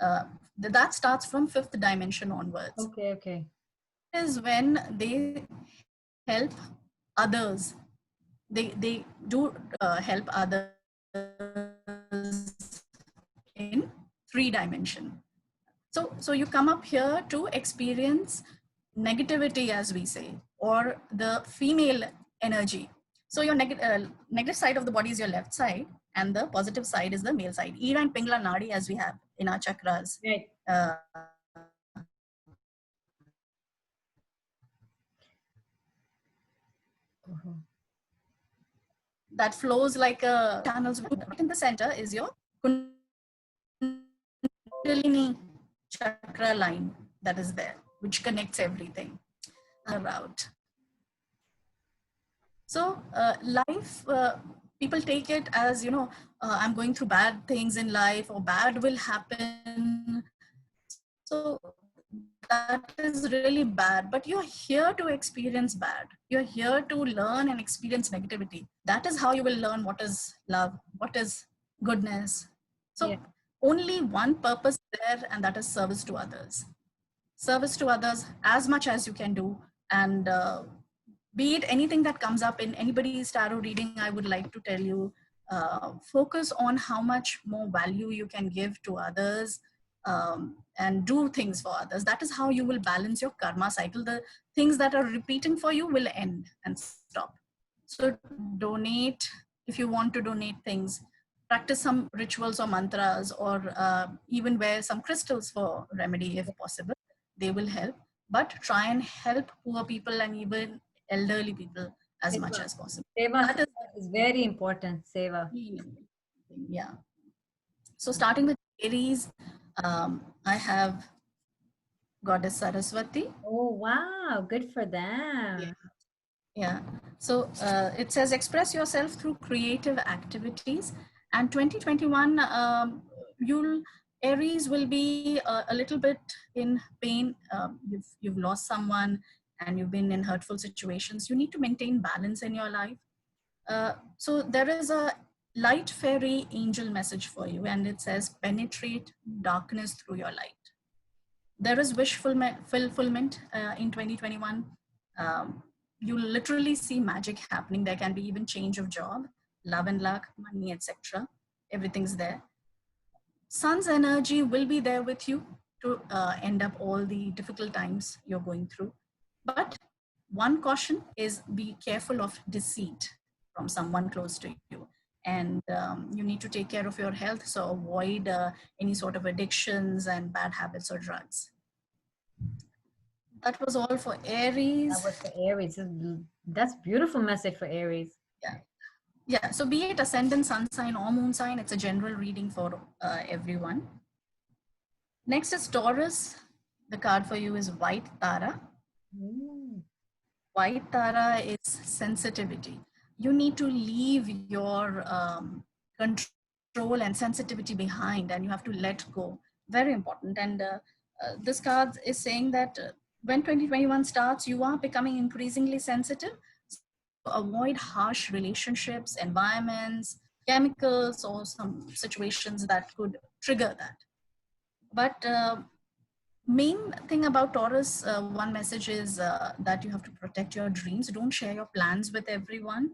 uh, that starts from fifth dimension onwards. Okay. Okay. Is when they help others. They do help others in 3 dimension. So you come up here to experience negativity, as we say, or the female energy. So your negative side of the body is your left side, and the positive side is the male side. Ira and Pingla Nadi, as we have in our chakras. Right. Uh, that flows like a channels. Right in the center is your Kundalini chakra line that is there, which connects everything around. So life, people take it as, I'm going through bad things in life or bad will happen. So that is really bad, but you're here to experience bad. You're here to learn and experience negativity. That is how you will learn what is love, what is goodness. So only one purpose there, and that is service to others. Service to others as much as you can do. And be it anything that comes up in anybody's tarot reading, I would like to tell you, focus on how much more value you can give to others, and do things for others. That is how you will balance your karma cycle. The things that are repeating for you will end and stop. So donate. If you want to donate things, practice some rituals or mantras, or even wear some crystals for remedy if possible. They will help. But try and help poor people and even elderly people as much as possible. Seva That is very important. Seva. Yeah. So starting with Aries, I have Goddess Saraswati. Oh, wow. Good for them. Yeah. So it says express yourself through creative activities. And 2021, Aries will be a little bit in pain. You've lost someone and you've been in hurtful situations. You need to maintain balance in your life. So there is a light fairy angel message for you, and it says penetrate darkness through your light. There is wish fulfillment in 2021. You literally see magic happening. There can be even change of job, love and luck, money, etc. Everything's there. Sun's energy will be there with you to end up all the difficult times you're going through. But one caution is be careful of deceit from someone close to you. And you need to take care of your health, so avoid any sort of addictions and bad habits or drugs. That was all for Aries. That was for Aries. That's beautiful message for Aries. Yeah. So be it ascendant, sun sign, or moon sign, it's a general reading for everyone. Next is Taurus. The card for you is White Tara. White Tara is sensitivity. You need to leave your control and sensitivity behind, and you have to let go. Very important. And this card is saying that when 2021 starts, you are becoming increasingly sensitive. So avoid harsh relationships, environments, chemicals, or some situations that could trigger that. But main thing about Taurus, one message is that you have to protect your dreams. Don't share your plans with everyone.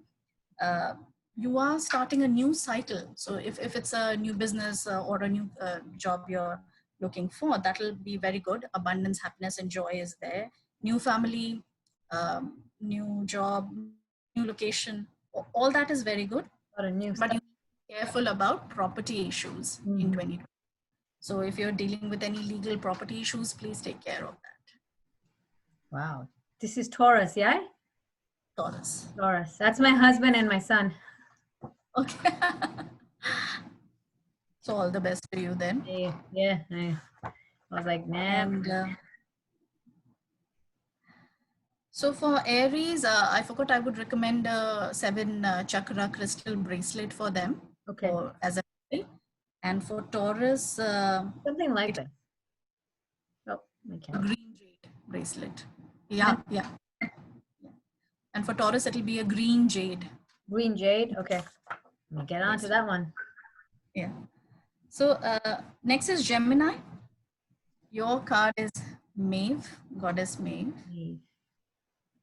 You are starting a new cycle. So if it's a new business or a new job you're looking for, that'll be very good. Abundance, happiness, and joy is there. New family, new job, new location, all that is very good. But you be careful about property issues in 2020. So if you're dealing with any legal property issues, please take care of that. Wow. This is Taurus, yeah? Taurus. Taurus. That's my husband and my son. Okay. So all the best to you then. Yeah. I was like, man. And so for Aries, I forgot I would recommend a 7 chakra crystal bracelet for them. Okay. Or as a and for Taurus, something like that. Oh, a green jade bracelet. Yeah. And for Taurus, it'll be a green jade. Green jade. Okay. Let me get on to that one. Yeah. So next is Gemini. Your card is Maeve, Goddess Maeve.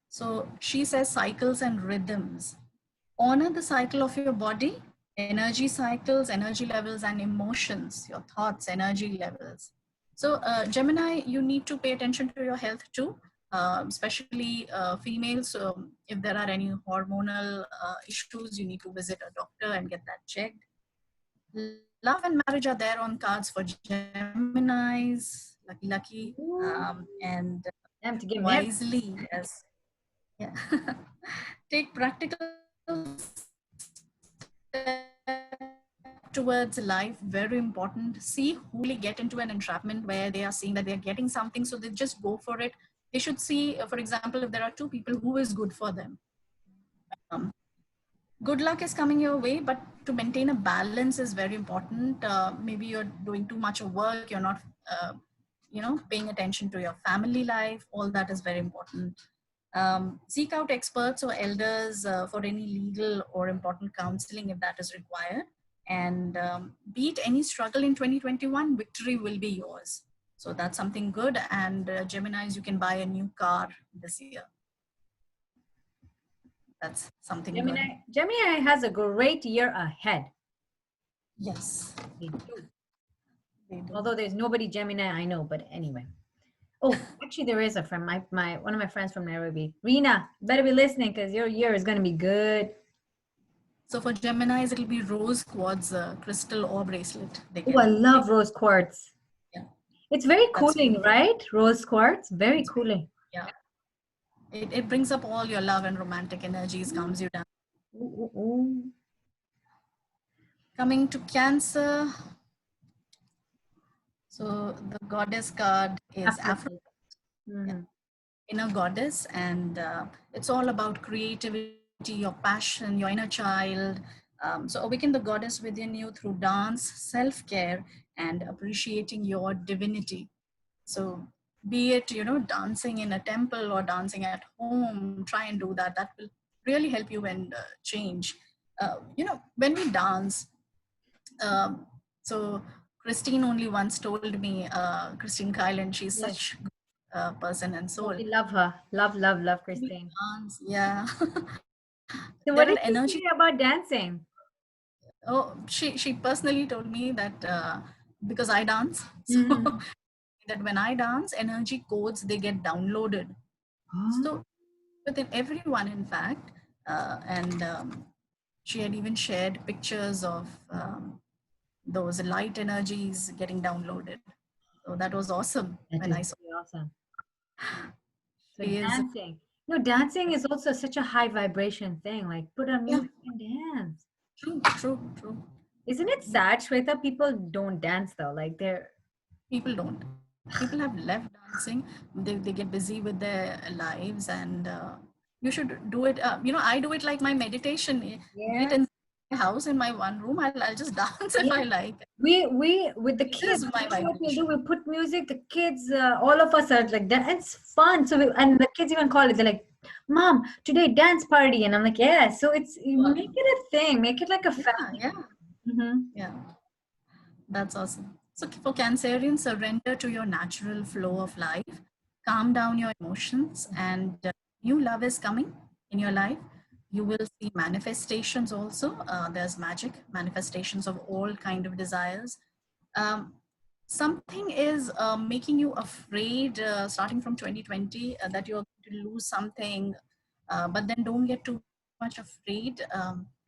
So she says cycles and rhythms. Honor the cycle of your body, energy cycles, energy levels, and emotions, your thoughts, energy levels. So Gemini, you need to pay attention to your health too, especially females. If there are any hormonal issues, you need to visit a doctor and get that checked. Love and marriage are there on cards for Geminis, lucky, and to get wisely, yes. Yeah. Take practical step towards life, very important. See who really get into an entrapment where they are seeing that they are getting something, so they just go for it. They should see, for example, if there are two people, who is good for them. Um, Good luck is coming your way, but to maintain a balance is very important. Maybe you're doing too much of work, you're not paying attention to your family life. All that is very important. Seek out experts or elders for any legal or important counseling if that is required. And beat any struggle in 2021, victory will be yours. So that's something good. And Geminis, you can buy a new car this year. That's something good. Gemini has a great year ahead. Yes, They do. they do. Although there's nobody Gemini I know, but anyway. Oh, actually, there is a friend. My one of my friends from Nairobi, Rena. Better be listening because your year is going to be good. So for Geminis, it'll be rose quartz crystal or bracelet they Oh, I can take. love rose quartz. Yeah, It's very that's cooling, right? Rose quartz, very cooling. yeah. It brings up all your love and romantic energies, calms you down. Ooh, ooh, ooh. Coming to Cancer, so the goddess card is Aphrodite. Aphrodite, yeah, Mm-hmm. inner goddess, and it's all about creativity, your passion, your inner child. So awaken the goddess within you through dance, self-care, and appreciating your divinity. So be it, dancing in a temple or dancing at home, try and do that. That will really help you and change. When we dance, um, so Christine only once told me, Christine Kylan, she's Yes. such a good person and Oh, soul. we love her. Love, love, love We Christine. dance, yeah. There are So, what did energy. she say about dancing? Oh, she personally told me that because I dance, so Mm-hmm. that when I dance, energy codes they get downloaded. Oh, So within everyone, in fact, and she had even shared pictures of those light energies getting downloaded. So that was awesome that when I is saw. really awesome. So, She is, dancing. No, dancing is also such a high vibration thing. Like, put on yeah, music and dance. true, true, true. Isn't it sad, Shweta? People don't dance though. Like, they're, People don't. People have left dancing. They get busy with their lives, and you should do it. I do it like my meditation. Be it in yes. my house, in my one room, I'll just dance if Yeah. I like. We with the It kids, is my you know what we'll do? vibration. We'll put music. The kids, all of us are like that. It's fun. So and the kids even call it. They're like, "Mom, today dance party," and I'm like, "Yeah." So it's you Wow. make it a thing. Make it like a Yeah, family. yeah, Mm-hmm. yeah. That's awesome. So for Cancerian, surrender to your natural flow of life, calm down your emotions, and new love is coming in your life. You will see manifestations also. There's magic, manifestations of all kind of desires. Um, Something is making you afraid starting from 2020 that you're going to lose something, but then don't get too much afraid.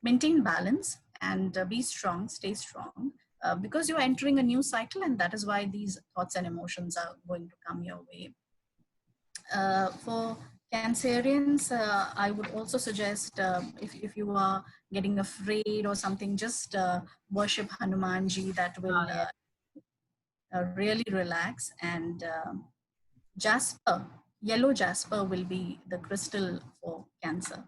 Maintain balance and be strong, stay strong, because you're entering a new cycle, and that is why these thoughts and emotions are going to come your way. For Cancerians, I would also suggest if you are getting afraid or something, just worship Hanumanji. That Oh will yeah. really relax. And jasper, yellow jasper will be the crystal for Cancer.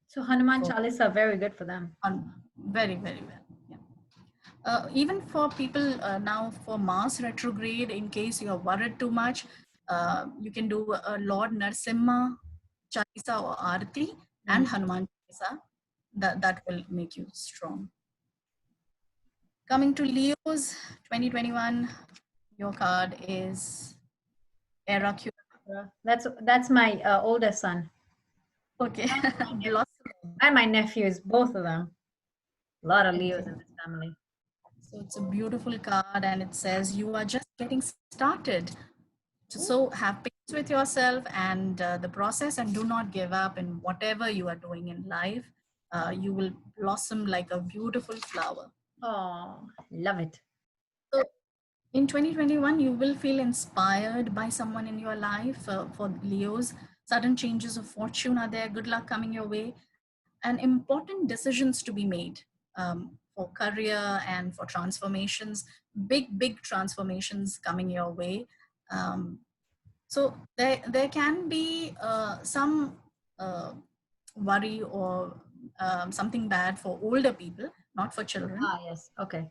So Hanuman For Chalisa very good for them. on very very well. Yeah. Even for people now for Mars retrograde, in case you are worried too much, you can do a Lord Narsimha Chalisa or Arti Mm. and Hanuman Chalisa. That will make you strong. Coming to Leo's 2021, your card is Era. That's my oldest son Okay, blossoming. and my nephews, both of them. A lot of Leos Okay. in this family. So it's a beautiful card, and it says you are just getting started. So have patience with yourself and the process, and do not give up in whatever you are doing in life. You will blossom like a beautiful flower. Oh, love it. So in 2021, you will feel inspired by someone in your life. For Leos, Sudden changes of fortune are there, good luck coming your way, and important decisions to be made for career and for transformations, big transformations coming your way. Um, so there can be some worry or something bad for older people, not for children, Ah, yes. Okay.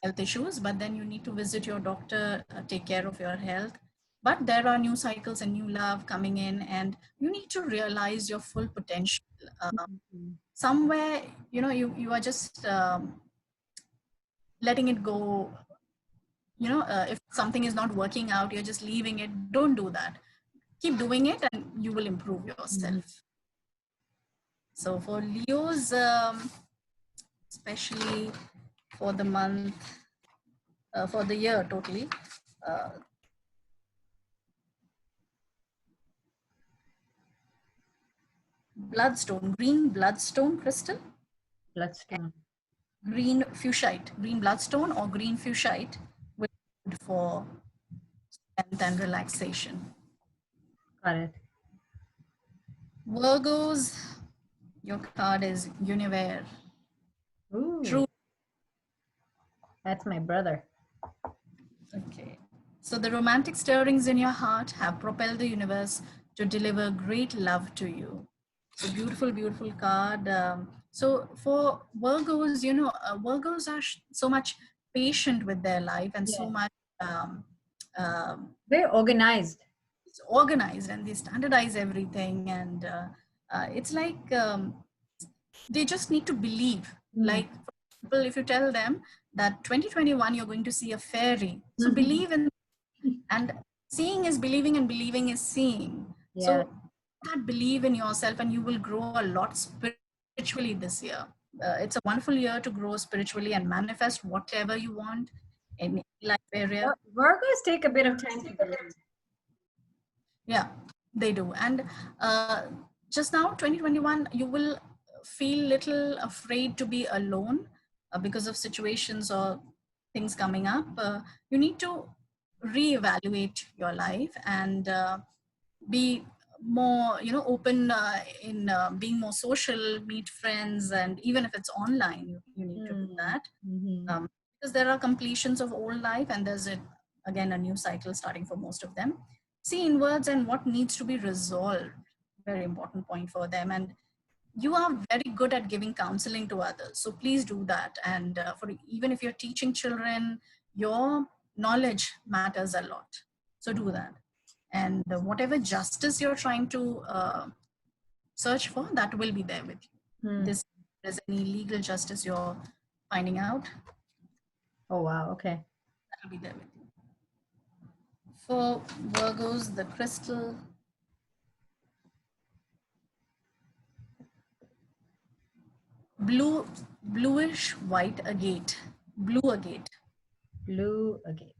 health issues, but then you need to visit your doctor, take care of your health. But there are new cycles and new love coming in, and you need to realize your full potential. Mhm. Somewhere, you are just letting it go. If something is not working out, you're just leaving it. Don't do that. Keep doing it, and you will improve Mhm. yourself. So for Leos, especially for the month, for the year totally, uh, bloodstone, green bloodstone crystal, Bloodstone. green bloodstone or green fuchsite will be good for strength and relaxation. Got it. Virgos, your card is Universe. Ooh, True. that's my brother. Okay. So the romantic stirrings in your heart have propelled the universe to deliver great love to you. So beautiful, beautiful card. So for Virgos, Virgos are so much patient with their life and so Yes. much um, um, Very organized. it's organized, and they standardize everything. And it's like they just need to believe. Mm. Like, for example, if you tell them that 2021 you're going to see a fairy, so Mhm. believe in. And seeing is believing and believing is seeing. Yeah. So that believe in yourself, and you will grow a lot spiritually this year. It's a wonderful year to grow spiritually and manifest whatever you want in any life area. Virgos take a bit of time to grow. Yeah, they do. And just now, 2021, you will feel little afraid to be alone because of situations or things coming up. You need to reevaluate your life and be more, open in being more social, meet friends, and even if it's online, you need to do Mm. that. Mhm. Because there are completions of old life, and there's again a new cycle starting for most of them. See inwards and what needs to be resolved. Very important point for them. And you are very good at giving counseling to others, so please do that. And for even if you're teaching children, your knowledge matters a lot. So do that. And whatever justice you're trying to search for, that will be there with you. Hmm. This, if there's any legal justice you're finding out, Oh, wow. Okay. that will be there with you. For Virgos, the crystal, bluish white agate, blue agate. Blue agate.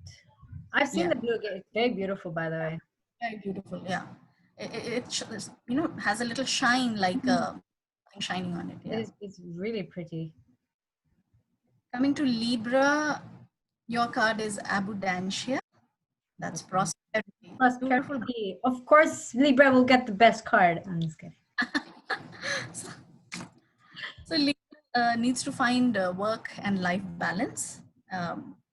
I've seen Yeah, the blue agate. It's very beautiful, by the way. very beautiful. Yeah, has a little shine, like Mhm. something shining on it. Yeah. It's really pretty. Coming to Libra, your card is Abundantia. That's prosperity. Beautiful. Prosperity. Of course, Libra will get the best card. I'm just kidding. So, so Libra needs to find work and life balance.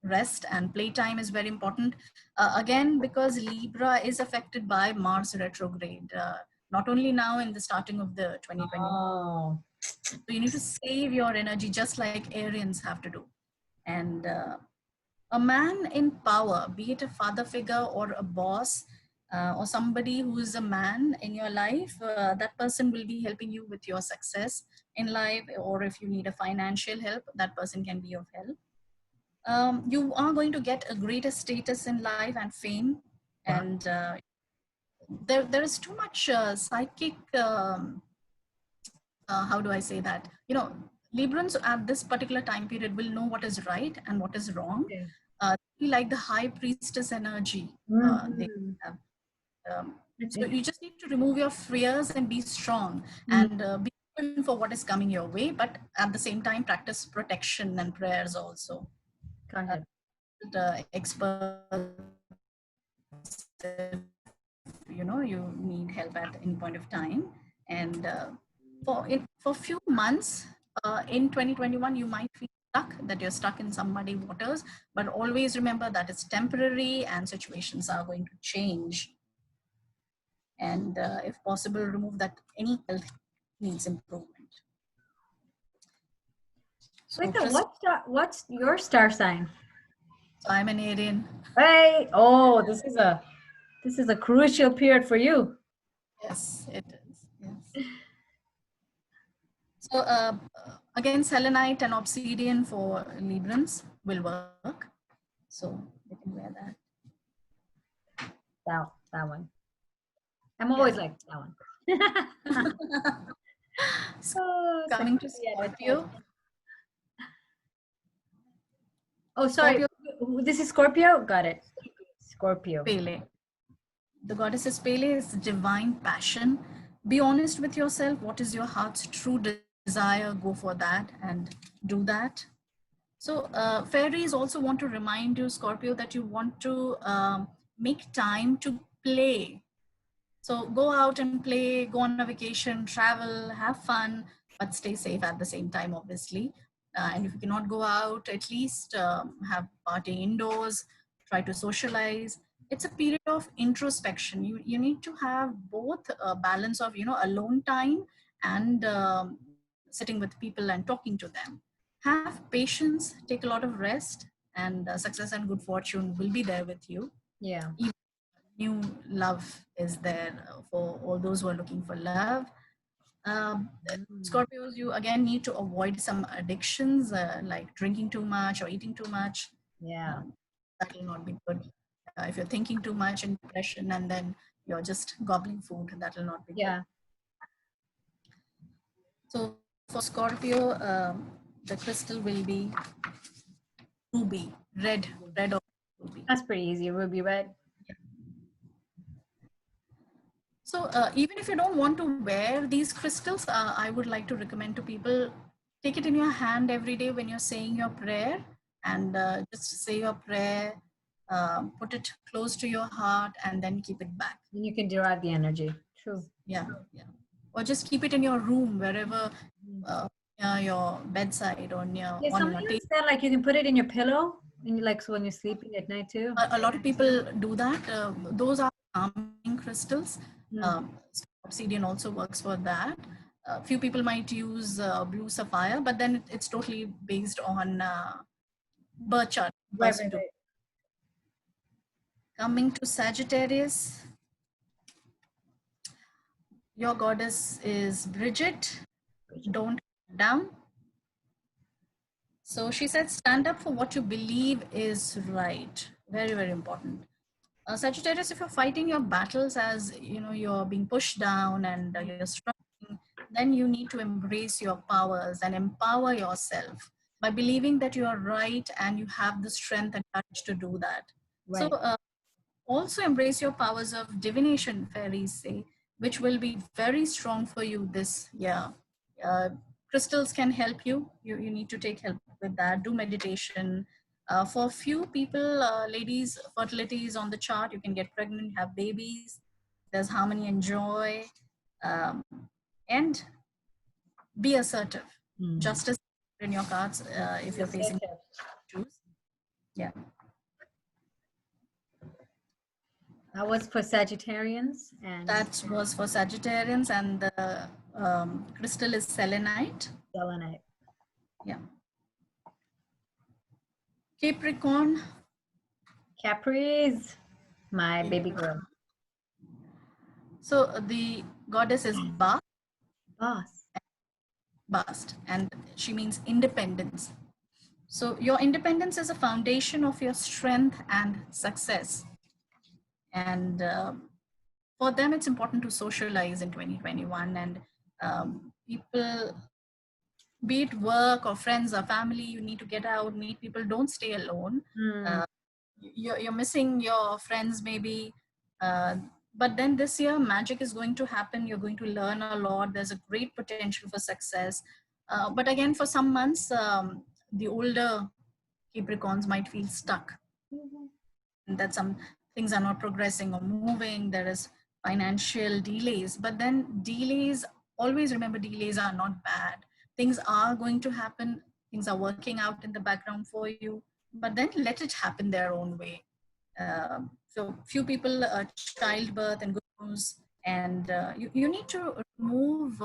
Rest and playtime is very important. Again, because Libra is affected by Mars retrograde, not only now in the starting of the 2020. Oh. So you need to save your energy just like Arians have to do. And a man in power, be it a father figure or a boss, or somebody who is a man in your life, that person will be helping you with your success in life. Or if you need a financial help, that person can be of help. You are going to get a greater status in life and fame. Wow. And there is too much psychic, how do I say that? Librans at this particular time period will know what is right and what is wrong. Okay. Like the high priestess energy they Mhm. have. That's So you interesting. just need to remove your fears and be strong Mm. and be open for what is coming your way, but at the same time practice protection and prayers also. Got it. Experts you need help at any point of time. And for few months in 2021, you might feel stuck, that you're stuck in some muddy waters, but always remember that it's temporary and situations are going to change. And if possible, remove that any health needs improvement. So, Sweta, what's your star sign? so I'm an Arian. Hey, oh, this is a crucial period for you. Yes, it is. Yes. So again, selenite and obsidian for Librans will work. So they can wear that. That one. I'm always like that one. Oh, Coming to yeah, Scorpio. oh, sorry. Scorpio. This is Scorpio? Got it. Scorpio. Pele. The goddess is Pele, is divine passion. Be honest with yourself. What is your heart's true desire? Go for that and do that. So fairies also want to remind you, Scorpio, that you want to make time to play. So go out and play, go on a vacation, travel, have fun, but stay safe at the same time, obviously. And if you cannot go out, at least have party indoors, try to socialize. It's a period of introspection. You need to have both a balance of, alone time and sitting with people and talking to them. Have patience, take a lot of rest, and success and good fortune will be there with you. Yeah. New love is there for all those who are looking for love. Scorpios, you again need to avoid some addictions like drinking too much or eating too much. Yeah. That will not be good. If you're thinking too much in depression and then you're just gobbling food, that will not be Yeah. good. So for Scorpio, the crystal will be ruby, red or ruby. That's pretty easy. Ruby red. So even if you don't want to wear these crystals, I would like to recommend to people, take it in your hand every day when you're saying your prayer, and just say your prayer, put it close to your heart, and then keep it back. And you can derive the energy. True. Yeah. Or just keep it in your room, wherever, near your bedside or near Yeah, on something your like table. that, like you can put it in your pillow, and you like so when you're sleeping at night too. A lot of people do that. Those are calming crystals. Obsidian also works for that. Few people might use blue sapphire, but then it's totally based on birth chart. Right. Coming to Sagittarius, your goddess is Bridget. Don't come down. So she said, stand up for what you believe is right. Very, very important. Sagittarius, if you're fighting your battles as you're being pushed down and you're struggling, then you need to embrace your powers and empower yourself by believing that you are right and you have the strength and courage to do that. Right. So also embrace your powers of divination, fairies say, which will be very strong for you this year. Crystals can help you. You need to take help with that. Do meditation. For few people, ladies, fertility is on the chart. You can get pregnant, have babies. There's harmony and joy. And be assertive. Justice in your cards if you're facing issues. Yeah. That was for Sagittarians, and That was for Sagittarians, and the crystal is selenite. Selenite. Yeah. Capricorn. Capri's my baby girl. So the goddess is Bast, and she means independence. So your independence is a foundation of your strength and success. And for them, it's important to socialize in 2021, and people, be it work or friends or family, you need to get out, meet people, don't stay alone. You're missing your friends maybe, but then this year magic is going to happen. You're going to learn a lot. There's a great potential for success, but again, for some months, the older Capricorns might feel stuck, and that some things are not progressing or moving. There is financial delays. But then delays, always remember, delays are not bad. Things are going to happen, things are working out in the background for you, but then let it happen their own way. So few people, childbirth and good news, and you need to remove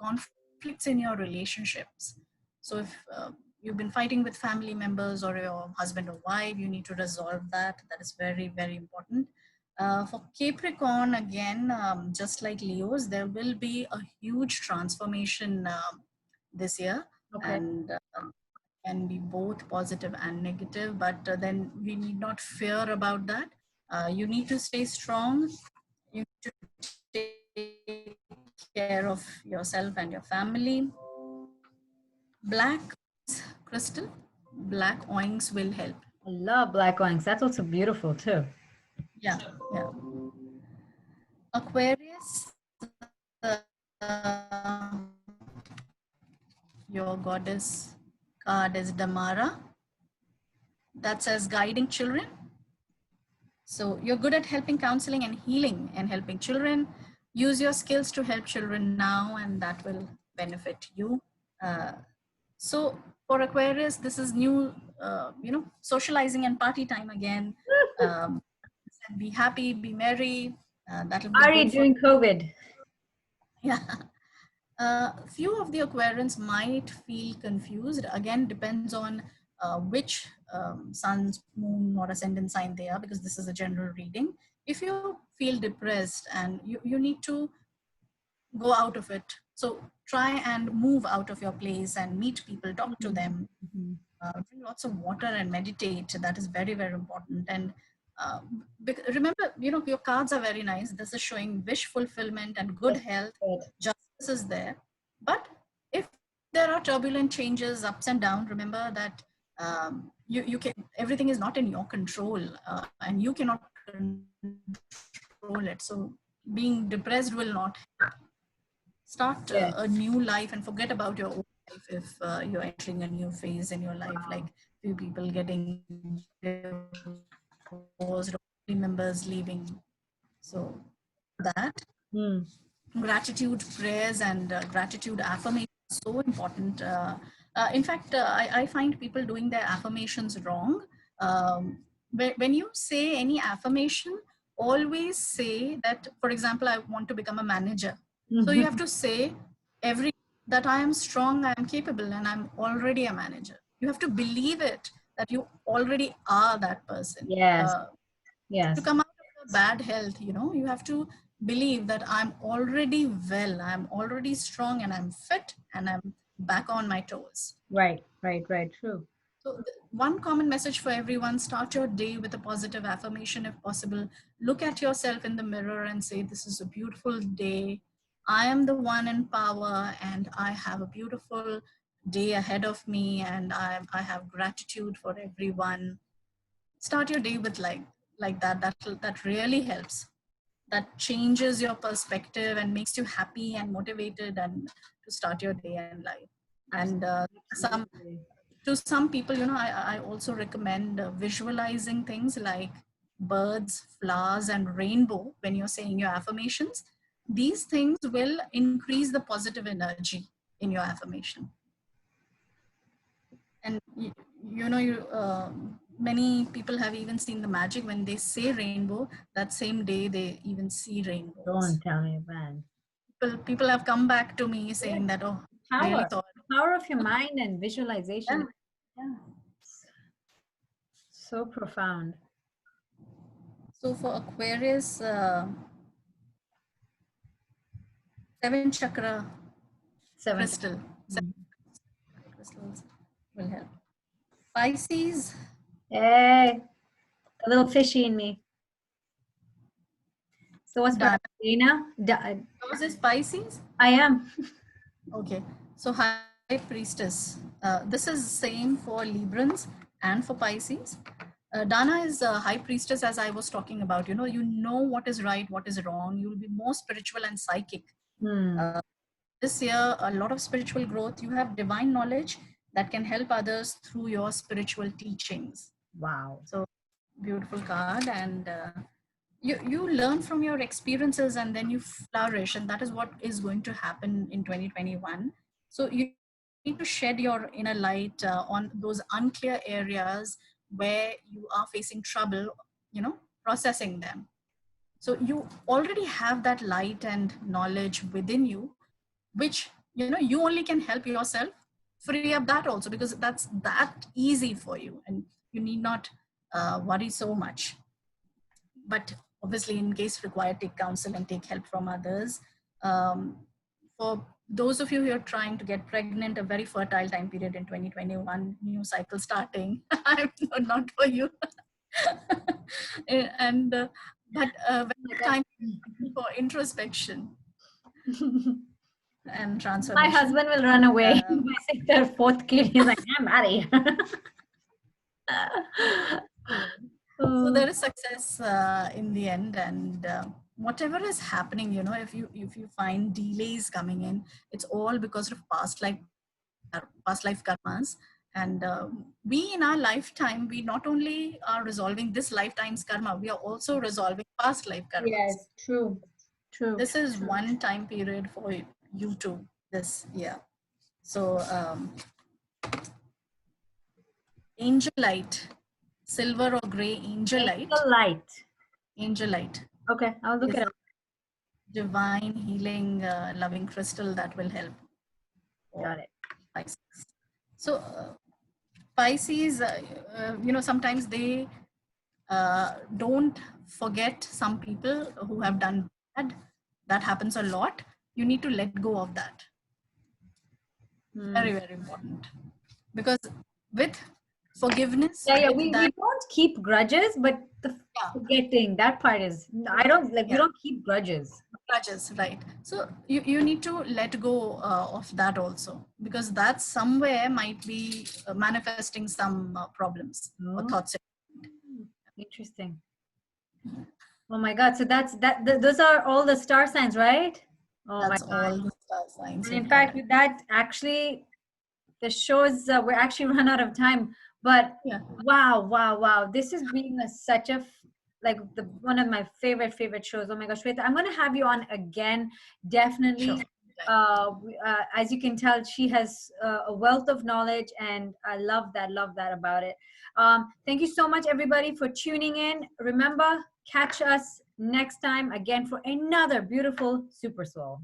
conflicts in your relationships. So if you've been fighting with family members or your husband or wife, you need to resolve that. That is very, very important. For Capricorn, again, just like Leo's, there will be a huge transformation this year, Okay. and can be both positive and negative, but then we need not fear about that. You need to stay strong. You need to take care of yourself and your family. Black crystal, black oinks will help. I love black wings. That's also beautiful too. Yeah, yeah. Aquarius, your goddess card is Damara. That says guiding children. So you're good at helping, counseling, and healing and helping children. Use your skills to help children now, and that will benefit you. Uh, so for Aquarius, this is new, socializing and party time again. Um, be happy, be merry. That'll be How are you good for, doing COVID? yeah. Few of the Aquarians might feel confused. Again, depends on which sun, moon, or ascendant sign they are, because this is a general reading. If you feel depressed and you need to go out of it, so try and move out of your place and meet people, talk to them, Mhm. drink lots of water and meditate. That is very, very important. And remember, your cards are very nice. This is showing wish fulfillment and good Yes, health. good. Justice is there. But if there are turbulent changes, ups and down, remember that you can, everything is not in your control, and you cannot control it. So being depressed will not help. Start Yes. a new life and forget about your old life if you're entering a new phase in your life, like few people getting divorced or family members leaving. So that Hmm. gratitude prayers and gratitude affirmation is so important. In fact, I find people doing their affirmations wrong. When you say any affirmation, always say that, for example, I want to become a manager. So you have to say every that I am strong, I am capable, and I'm already a manager. You have to believe it that you already are that person. Yes. To Yes. come out of the bad health, you have to believe that I'm already well, I'm already strong, and I'm fit, and I'm back on my toes. Right. Right. Right. True. So one common message for everyone: start your day with a positive affirmation if possible. Look at yourself in the mirror and say, this is a beautiful day, I am the one in power, and I have a beautiful day ahead of me, and I have gratitude for everyone. Start your day with like that. That really helps. That changes your perspective and makes you happy and motivated and to start your day and life. And Absolutely. to some people, I also recommend visualizing things like birds, flowers, and rainbow when you're saying your affirmations. These things will increase the positive energy in your affirmation. And many people have even seen the magic when they say rainbow. That same day, they even see rainbows. Don't tell me about People have come back to me yes. saying that, oh, I really Power. thought. Power of your mind and visualization. Yeah. Yeah. So profound. So for Aquarius, seven chakra Seven. crystal, Mhm. crystals will help. Pisces, Hey, a little fishy in me. So what's for Dana. Dana? Yours is Pisces. I am. Okay, so High Priestess. This is same for Librans and for Pisces. Dana is a High Priestess, as I was talking about. You know what is right, what is wrong. You will be more spiritual and psychic. Hmm. This year, a lot of spiritual growth. You have divine knowledge that can help others through your spiritual teachings. Wow. So beautiful card. And you learn from your experiences and then you flourish, and that is what is going to happen in 2021. So you need to shed your inner light on those unclear areas where you are facing trouble, processing them. So you already have that light and knowledge within you, which you only can help yourself free up that also, because that's that easy for you, and you need not worry so much. But obviously, in case required, take counsel and take help from others. um, for those of you who are trying to get pregnant, a very fertile time period in 2021, new cycle starting. I'm not for you. And but very time for introspection and My transformation. husband will run away Um, by saying their fourth kid. He's like, I'm out of here. so Oh, there is success in the end, and whatever is happening, if you find delays coming in, it's all because of past life karmas. And we in our lifetime, we not only are resolving this lifetime's karma, we are also resolving past life karmas. yes, true, true, This true, is true. one time period for you too this year. So angel light, silver or gray Angel light. angel light Okay, I'll look is it a up. divine, healing, loving crystal that will help for Got it. Pisces. So Pisces, sometimes they don't forget some people who have done bad. That happens a lot. You need to let go of that. Hmm. Very, very important. Because with forgiveness, Yeah, yeah. with We that, don't keep grudges, but the yeah, forgetting that part is I don't like. We yeah, don't keep grudges. grudges, right? So you need to let go of that also, because that somewhere might be manifesting some problems or Oh, thoughts. interesting. Oh my God. So those are all the star signs, right? Oh my That's God. all the star signs And you in fact, covered. with that, actually, the shows we're actually run out of time. But Yeah, wow, wow, wow! This has been such a like the one of my favorite shows. Oh my gosh, Shweta, I'm gonna have you on again, definitely. sure. As you can tell, she has a wealth of knowledge, and I love that about it. Thank you so much, everybody, for tuning in. Remember, catch us next time again for another beautiful Super Soul.